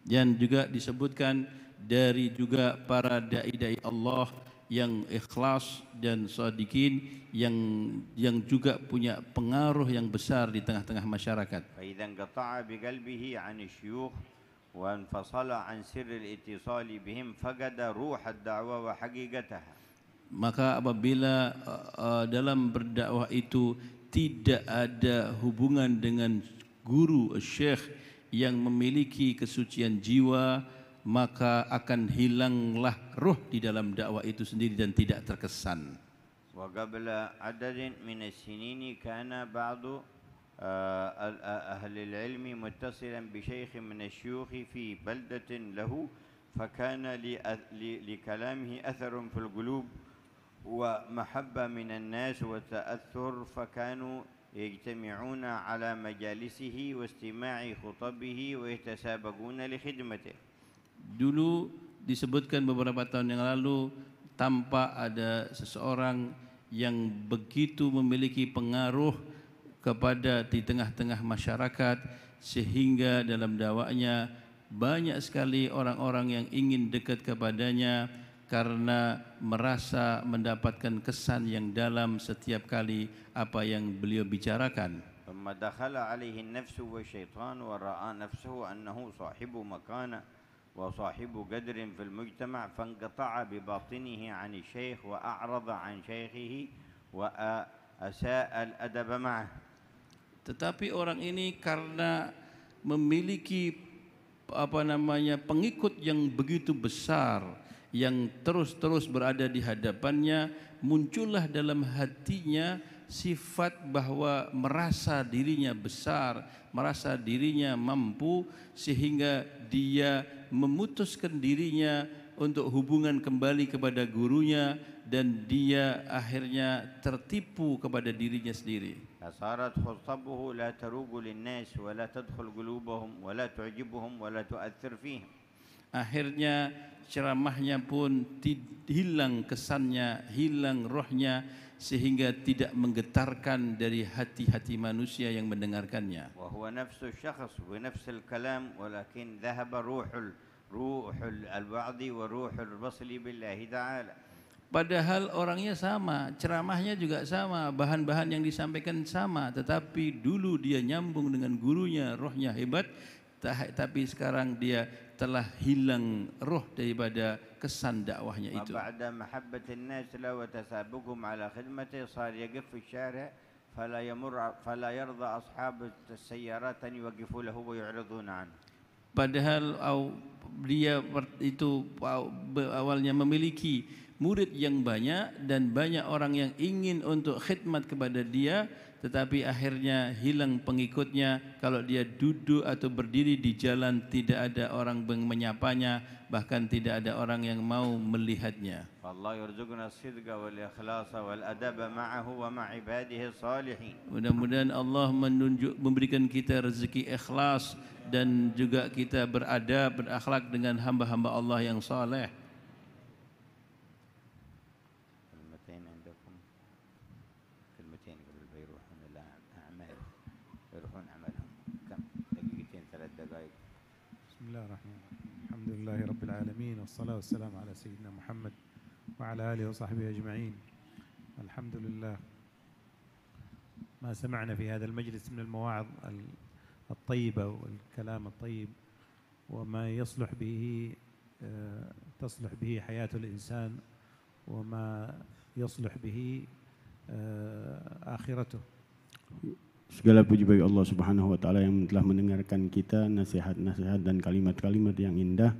Dan juga disebutkan dari juga para dai-dai Allah yang ikhlas dan sadiqin yang juga punya pengaruh yang besar di tengah-tengah masyarakat. فإذا انقطع بقلبه عن الشيوخ وانفصل عن سر الاتصال بهم فقد روح الدعوة وحقيقتها. Maka apabila dalam berdakwah itu tidak ada hubungan dengan guru syekh yang memiliki kesucian jiwa, maka akan hilanglah ruh di dalam dakwah itu sendiri dan tidak terkesan. وقبل عدد من السنين كان بعض أهل العلم متصلا بشيخ من الشيوخ في بلدة له، فكان لكلامه أثر في القلوب ومحبة من الناس وتأثر، فكانوا يجتمعون على مجالسه واستماع خطبه ويتسابقون لخدمته. Dulu disebutkan beberapa tahun yang lalu, tampak ada seseorang yang begitu memiliki pengaruh kepada di tengah-tengah masyarakat sehingga dalam dakwahnya banyak sekali orang-orang yang ingin dekat kepadanya karena merasa mendapatkan kesan yang dalam setiap kali apa yang beliau bicarakan. ثم دخل عليه النفس والشيطان ورأى نفسه أنه صاحب مكانة وصاحب قدر في المجتمع، فانقطع بباطنه عن الشيخ وأعرض عن شيخه وأساء الأدب معه. Tetapi orang ini karena memiliki pengikut yang begitu besar yang terus-terus berada di hadapannya, muncullah dalam hatinya sifat bahwa merasa dirinya besar, merasa dirinya mampu, sehingga dia memutuskan dirinya untuk hubungan kembali kepada gurunya dan dia akhirnya tertipu kepada dirinya sendiri. فصارت خطبه لا تروق للناس ولا تدخل قلوبهم ولا تعجبهم ولا تؤثر فيهم. Akhirnya ceramahnya pun hilang kesannya, hilang rohnya, sehingga tidak menggetarkan dari hati-hati manusia yang mendengarkannya. وهو نفس الشخص ونفس الكلام ولكن ذهب روح الوعظ وروح الوصل بالله تعالى. Padahal orangnya sama, ceramahnya juga sama, bahan-bahan yang disampaikan sama, tetapi dulu dia nyambung dengan gurunya, rohnya hebat, tapi sekarang dia telah hilang roh daripada kesan dakwahnya itu. وبعد محبة الناس له وتسابقهم على خدمته صار يقف في الشارع فلا يرضى أصحاب السيارات أن يوقفوا له ويعرضون عنه. Padahal dia itu awalnya memiliki murid yang banyak dan banyak orang yang ingin untuk khidmat kepada dia, tetapi akhirnya hilang pengikutnya. Kalau dia duduk atau berdiri di jalan tidak ada orang yang menyapanya, bahkan tidak ada orang yang mau melihatnya. Allah yarzuqna as-sidqa wal ikhlas wal adab ma'ahu wa ma' ibadihi as-salihin. Mudah-mudahan Allah memberikan kita rezeki ikhlas dan juga kita beradab, berakhlak dengan hamba-hamba Allah yang saleh. كلمتين قبل ما يروحون الأعمال، يروحون عملهم كم دقيقتين 3 دقائق. بسم الله الرحمن الرحيم. الحمد لله رب العالمين والصلاة والسلام على سيدنا محمد وعلى آله وصحبه أجمعين. الحمد لله ما سمعنا في هذا المجلس من المواعظ الطيبة والكلام الطيب وما يصلح به تصلح به حياة الإنسان وما يصلح به آخرته. Segala puji bagi Allah Subhanahu wa taala yang telah mendengarkan kita nasihat-nasihat dan kalimat-kalimat yang indah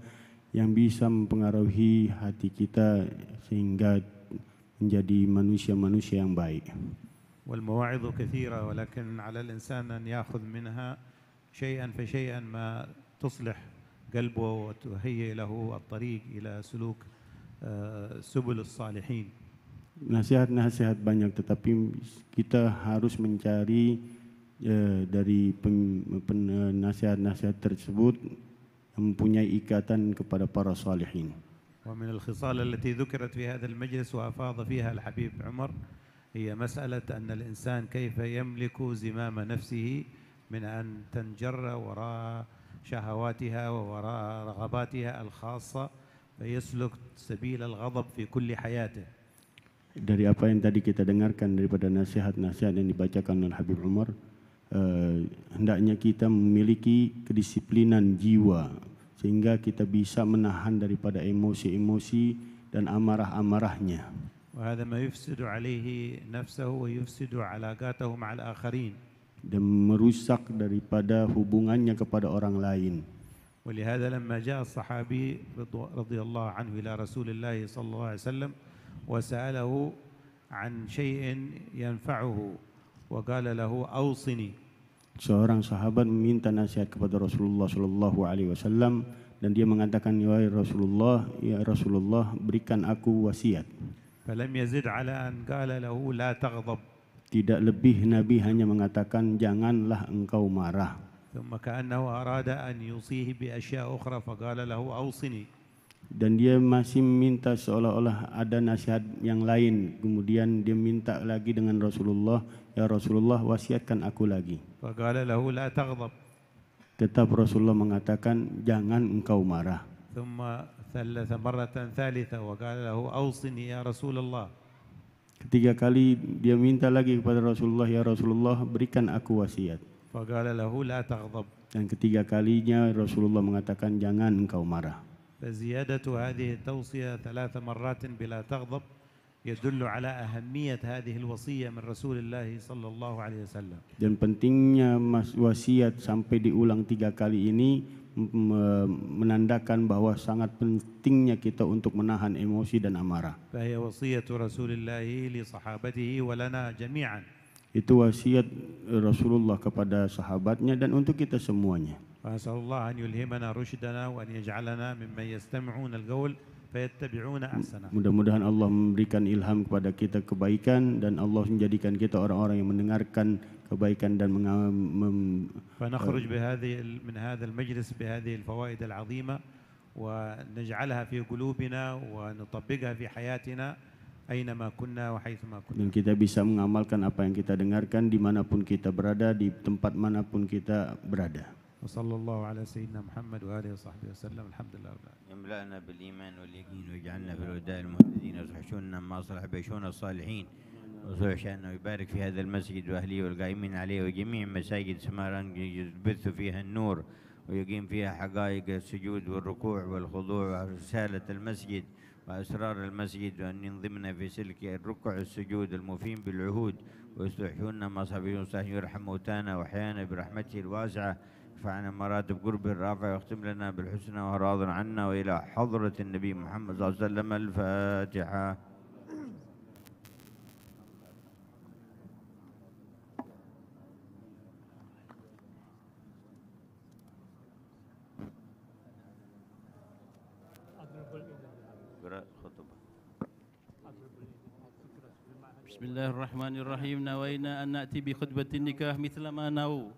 yang bisa mempengaruhi hati kita sehingga menjadi manusia-manusia yang baik. والمواعظ كثيرة ولكن على الإنسان أن يأخذ منها شيئا فشيئا ما تصلح قلبه وتهيئ له الطريق إلى سلوك سبل الصالحين. Nasihat-nasihat banyak, tetapi kita harus mencari dari nasihat-nasihat tersebut yang mempunyai ikatan kepada para salihin. ومن الخصال التي ذكرت في هذا المجلس وأفاض فيها الحبيب عمر هي مسألة أن الإنسان كيف يملك زمام نفسه من أن تنجر وراء شهواتها ووراء رغباتها الخاصة فيسلك سبيل الغضب في كل حياته. Dari apa yang tadi kita dengarkan daripada nasihat-nasihat yang dibacakan oleh Habib Umar, hendaknya kita memiliki kedisiplinan jiwa sehingga kita bisa menahan daripada emosi-emosi dan amarah-amarahnya. وهذا ما يفسد عليه نفسه ويفسد علاقاته مع الآخرين. Dan merusak daripada hubungannya kepada orang lain. ولهذا لما جاء الصحابي رضي الله عنه إلى رسول الله صلى الله عليه وسلم وسأله عن شيء ينفعه وقال له أوصني. Seorang sahabat meminta nasihat kepada Rasulullah sallallahu alaihi wasallam dan dia mengatakan, ya Rasulullah, berikan aku wasiat. فلم يزد على أن قال له لا تغضب. Tidak lebih Nabi hanya mengatakan janganlah engkau marah. ثم كأنه أراد أن يوصيه بأشياء أخرى فقال له أوصني. Dan dia masih minta seolah-olah ada nasihat yang lain. Kemudian dia minta lagi dengan Rasulullah, ya Rasulullah, wasiatkan aku lagi. فقال له لا تغضب. Tetap Rasulullah mengatakan jangan engkau marah. ثم ثلث مرة ثالثة وقال له أوصني يا رسول الله. Ketiga kali dia minta lagi kepada Rasulullah, ya Rasulullah, berikan aku wasiat. فقال له لا تغضب. Dan ketiga kalinya Rasulullah mengatakan jangan engkau marah. فزيادة هذه التوصية 3 مرات بلا تغضب يدل على أهمية هذه الوصية من رسول الله صلى الله عليه وسلم. Dan pentingnya wasiat sampai diulang 3 kali ini menandakan bahwa sangat pentingnya kita untuk menahan emosi dan amarah. فهي وصية رسول الله لصحابته ولنا جميعا. Itu wasiat Rasulullah kepada sahabatnya dan untuk kita semuanya. فأسأل الله أن يلهمنا رشدنا وأن يجعلنا ممن يستمعون القول فيتبعون أحسنه. Mudah-mudahan Allah memberikan ilham kepada kita kebaikan dan Allah menjadikan kita orang-orang yang mendengarkan kebaikan dan فنخرج من هذا المجلس بهذه الفوائد العظيمة ونجعلها في قلوبنا ونطبقها في حياتنا أينما كنا وحيثما كنا. Dan kita bisa mengamalkan apa yang kita dengarkan dimanapun kita berada, di tempat manapun kita berada. وصلى الله على سيدنا محمد وآله وصحبه وسلم. الحمد لله رب العالمين. يملأنا بالإيمان واليقين ويجعلنا في الهدى المهتدين ويصلحنا ما صلح بشؤون الصالحين وصلح شأنه ويبارك في هذا المسجد وأهله والقائمين عليه وجميع مساجد سماران يبث فيها النور ويقيم فيها حقائق السجود والركوع والخضوع ورسالة المسجد وأسرار المسجد وأن ينظمنا في سلك الركع السجود المفيم بالعهود ويصلحون ما صحبه وصحبه يرحم موتانا وأحيانا برحمته الواسعة يرفعنا مراتب قرب الرافع ويختم لنا بالحسنى وهو راض عنا وإلى حضرة النبي محمد صلى الله عليه وسلم. الفاتحة. بسم الله الرحمن الرحيم. نوينا أن نأتي بخطبة النكاح مثل ما نووا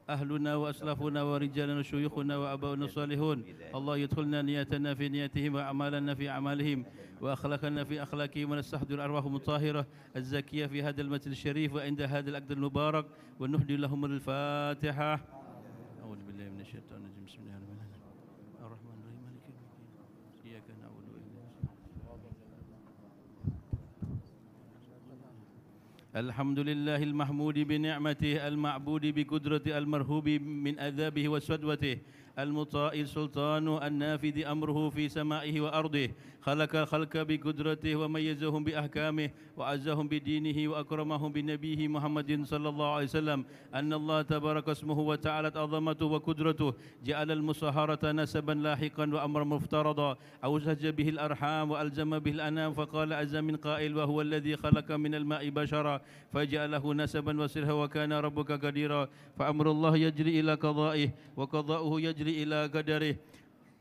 أهلنا وأسلافنا ورجالنا وشيوخنا وأباؤنا الصالحون. الله يدخلنا نياتنا في نياتهم وأعمالنا في أعمالهم وأخلاقنا في أخلاقهم ونستحضر أرواحهم الطاهرة الزكية في هذا المسجد الشريف وعند هذا العقد المبارك ونهدي لهم الفاتحة. أعوذ بالله من الشيطان الرجيم. بسم الله الرحمن الرحيم. الرحمن الرحيم مالك يوم الدين إياك نعبد وإياك الحمد لله المحمود بنعمته المعبود بقدرته المرهوب من عذابه وسدوته المطاع السلطان النافذ أمره في سمائه وأرضه خلق الخلق بقدرته وميزهم بأحكامه وعزهم بدينه وأكرمهم بنبيه محمد صلى الله عليه وسلم أن الله تبارك اسمه وتعالت عظمته وقدرته جعل المصهرة نسبا لاحقا وأمرا مفترضا أوزج به الأرحام وألزم به الأنام فقال عز من قائل وهو الذي خلق من الماء بشرا فجعله نسبا وسرها وكان ربك قديرا فأمر الله يجري إلى قضائه وقضاؤه يجري إلى قدره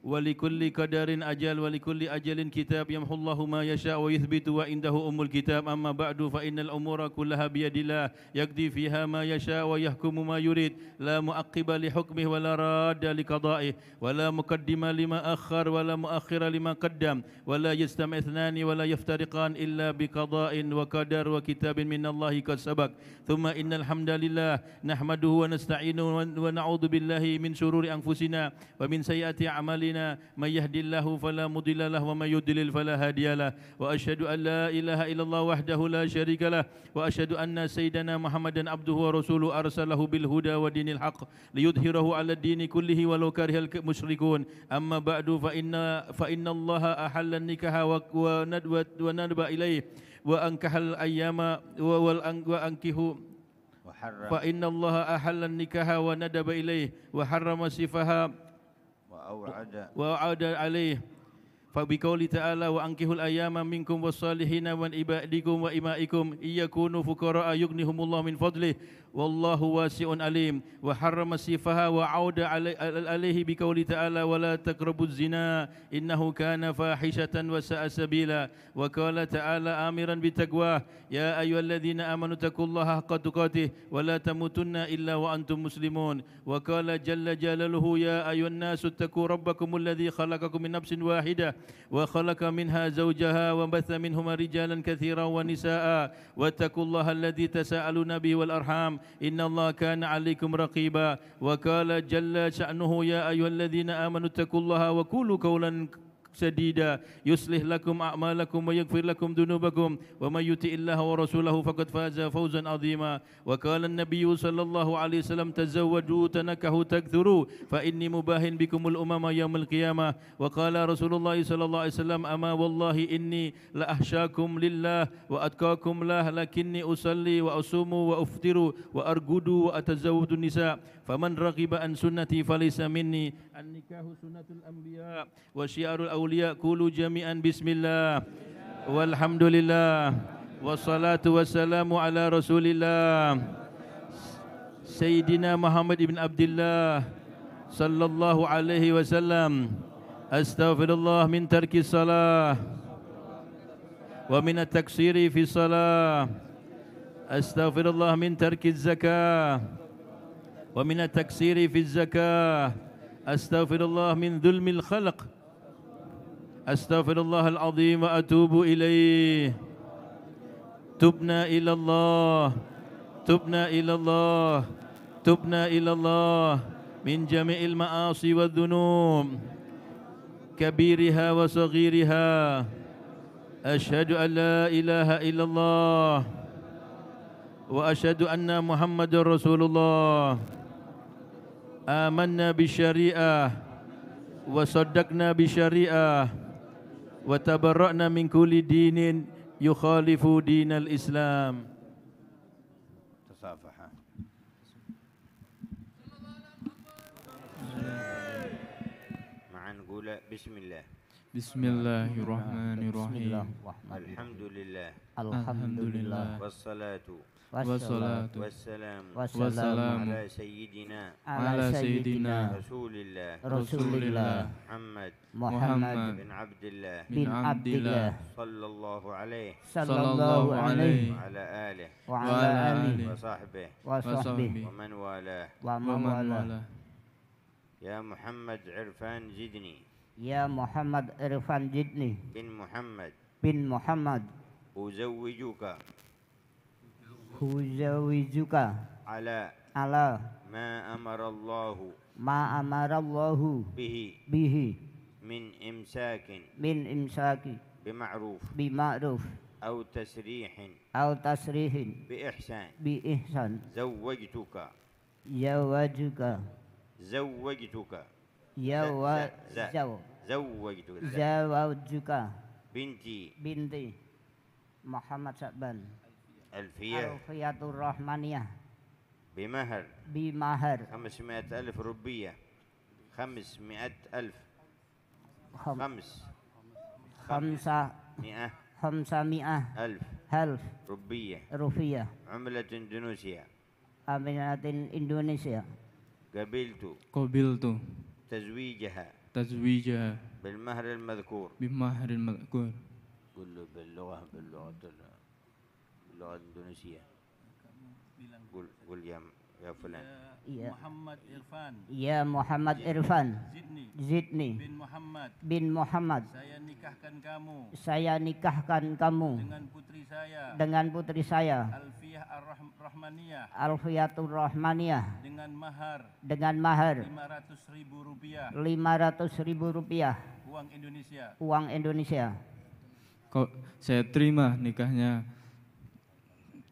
ولكل قدر أجل ولكل أجل كتاب يمحو الله ما يشاء ويثبت وعنده أم الكتاب أما بعد فإن الأمور كلها بيد الله يقضي فيها ما يشاء ويحكم ما يريد لا مؤقب لحكمه ولا راد لقضائه ولا مقدم لما أخر ولا مؤخر لما قدم ولا يجتمع اثنان ولا يفترقان إلا بقضاء وقدر وكتاب من الله قد سبق ثم إن الحمد لله نحمده ونستعينه ونعوذ بالله من شرور أنفسنا ومن سيئات أعمالنا من يهدي الله فلا مضل له ومن يضلل فلا هادي له وأشهد أن لا إله إلا الله وحده لا شريك له وأشهد أن سيدنا محمدا عبده ورسوله أرسله بالهدى ودين الحق ليظهره على الدين كله ولو كره المشركون أما بعد فإن الله أحل النكاح وندب إليه وأنكح الأيام وأنكحوا فإن الله أحل النكاح وندب إليه وحرم سفها وأوعد عليه فبقوله تعالى وأنكحوا الأيام منكم والصالحين من عبادكم وإمائكم إن يكونوا فقراء يغنيهم الله من فضله والله واسع عليم وحرم السفه وعود عليه بقوله تعالى ولا تقربوا الزنا إنه كان فاحشة وساء سبيلا وقال تعالى آمرا بتقواه يا أيها الذين آمنوا اتقوا الله حق تقاته ولا تموتن إلا وأنتم مسلمون وقال جل جلاله يا أيها الناس اتقوا ربكم الذي خلقكم من نفس واحدة وخلق منها زوجها وبث منهما رجالا كثيرا ونساء واتقوا الله الذي تساءلون به والأرحام إن الله كان عليكم رقيبا وقال جل شأنه يا أيها الذين آمنوا اتقوا الله وقولوا قولا سديدا يصلح لكم أعمالكم ويغفر لكم ذنوبكم ومن يطع الله ورسوله فقد فاز فوزا عظيما وقال النبي صلى الله عليه وسلم تزودوا تنكحوا تكثروا فإني مباهن بكم الأمم يوم القيامة وقال رسول الله صلى الله عليه وسلم أما والله إني لأخشاكم لله وأتقاكم له لكني أصلي وأصوم وأفطر وأرقد وأتزوج النساء فمن رغب عن سنتي فليس مني النكاح سنة الأنبياء وشعار الأولياء قولوا جميعا بسم الله والحمد لله والصلاة والسلام على رسول الله سيدنا محمد بن عبد الله صلى الله عليه وسلم أستغفر الله من ترك الصلاة ومن التقصير في الصلاة أستغفر الله من ترك الزكاة ومن التقصير في الزكاة أستغفر الله من ظلم الخلق أستغفر الله العظيم وأتوب إليه تبنا إلى الله تبنا إلى الله تبنا إلى الله من جميع المعاصي والذنوب كبيرها وصغيرها أشهد أن لا إله إلا الله وأشهد أن محمد رسول الله آمنا بالشريعة وصدقنا بالشريعة وتبرأنا من كل دين يخالف دين الإسلام تصافحا معا نقول بسم الله بسم الله الرحمن الرحيم الحمد لله الحمد لله والصلاة والصلاة والسلام على سيدنا رسول الله محمد بن عبد الله صلى الله عليه وعلى آله وصحبه ومن والاه يا محمد عرفان زدني يا محمد عرفان زدني بن محمد أزوجك على ما أمر الله به من إمساك بمعروف أو تسريح بإحسان زوجتك zawwajuka binti Muhammad Sya'ban Alfiyatur Rahmaniyah bimahar 500,000 rupiah 500,000 rupiah عملة إندونيسيا قبلت تزويجها بالمهر المذكور قل له باللغة الإندونيسية قل يا فلان Ya Muhammad Irfan Zidni bin Muhammad saya nikahkan kamu dengan putri saya Alfiyatur Rahmaniyah dengan mahar 500.000 rupiah uang Indonesia. Saya terima nikahnya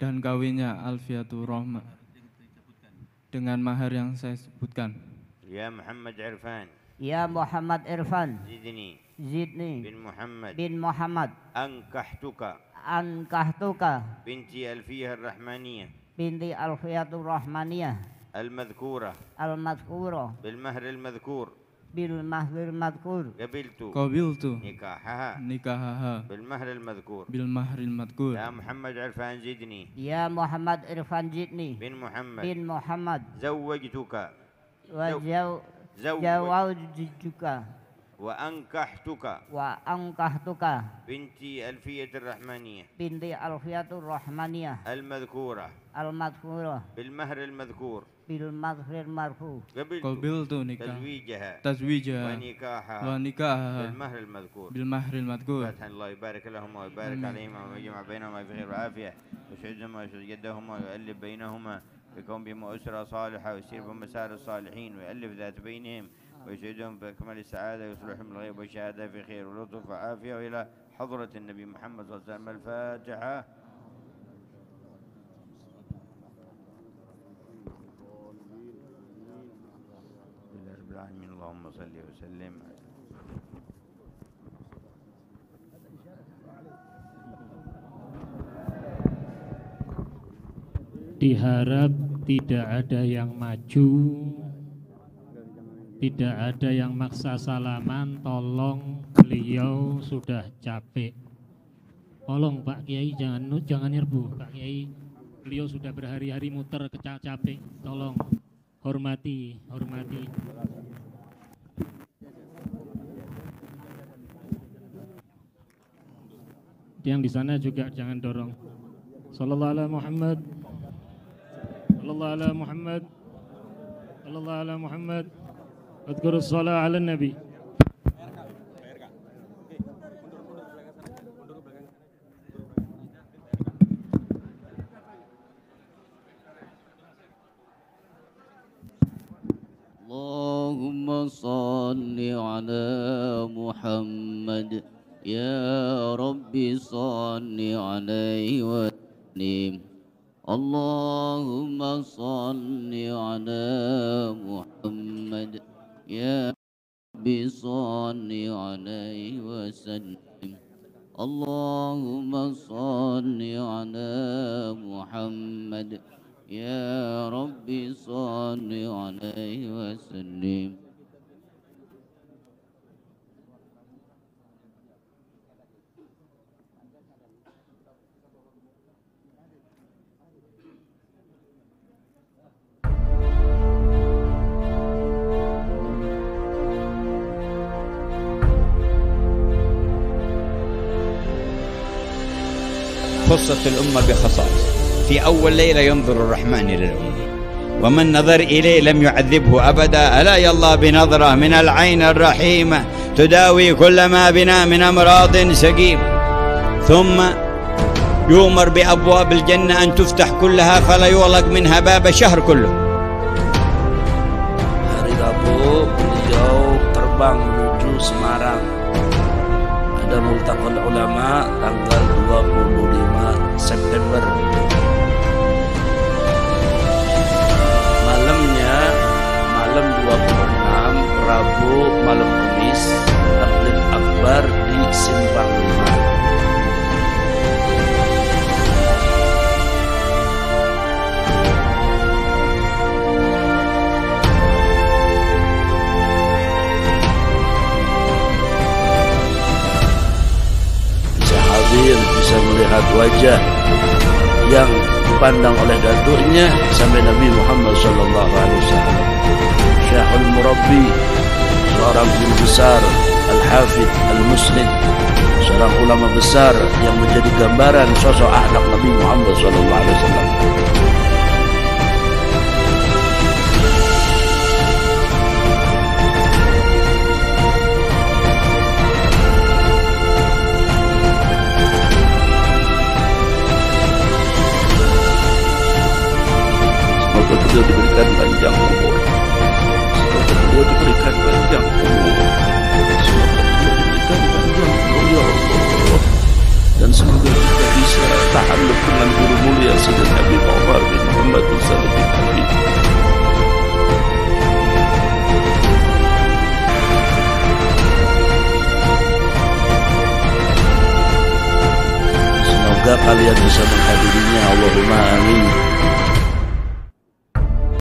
dan kawinnya Alfiyatur Rahman dengan mahar yang saya sebutkan. Ya Muhammad Irfan Zidni bin Muhammad ankahtuka binti Alfiyatur Rahmaniyah al-madhkurah bil mahr al-madhkur qabiltu nikahaha bil mahr al-madhkur ya Muhammad Irfan Zidni bin Muhammad zawwajtuka wa ankahtuka binti Alfiyatur Rahmaniyah al-madhkurah bil mahr al-madhkur qabiltu tazwijaha wa nikahaha bil mahr al-madhkur. Allah يبارك لهم ويبارك عليهم ويجمع بينهما في خير وعافية ويسعدهما ويسعد جدهما ويؤلف بينهما ويكون بهم أسرة صالحة ويسير بهم مسار الصالحين ويؤلف ذات بينهم ويسعدهم بأكمل السعادة ويصلحهم الغيب والشهادة في خير ولطف وعافية وإلى حضرة النبي محمد صلى الله عليه وسلم. الفاتحة. اللهم صل وسلم. Diharap tidak ada yang maju, tidak ada yang maksa salaman. Tolong, beliau sudah capek. Tolong Pak Kiai jangan nyerbu. Pak Kiai, beliau sudah berhari-hari muter capek. Tolong hormati. Yang di sana juga jangan dorong. Sallallahu ala Muhammad. Sallallahu ala Muhammad. Sallallahu ala Muhammad. Adhkurus shalah ala Nabi. Allahumma salli ala Muhammad. Ya Rabbi salli alaihi wa sallim. Allahumma salli ala Muhammad. Ya Rabbi salli alaihi wa sallim. Allahumma salli ala Muhammad. Ya Rabbi salli alaihi wa sallim. خصت الأمة بخصائص. في أول ليلة ينظر الرحمن إلى الأمة ومن نظر إليه لم يعذبه أبدا. ألا يالله بنظرة من العين الرحيمة تداوي كل ما بنا من أمراض سقيم. ثم يؤمر بأبواب الجنة أن تفتح كلها فلا يغلق منها باب شهر كله. Hari Rabu beliau terbang menuju Semarang. Ada multaqal ulama tanggal 25 September. Malam 26 Rabu wajah yang dipandang oleh datuknya sampai Nabi Muhammad sallallahu alaihi wasallam. Syekhul Murabbi, seorang guru besar, Al-Hafidh Al-Musnid, seorang ulama besar yang menjadi gambaran sosok akhlak Nabi Muhammad sallallahu alaihi wasallam. Semoga beliau diberikan panjang umur. Semoga beliau diberikan panjang umur. Ya Allah, dan semoga kita bisa ta'alluq dengan guru mulia Sayyidina Nabi Umar bin Muhammad bin Salim bin Habib. Semoga kalian bisa menghadirinya. Allahumma amin.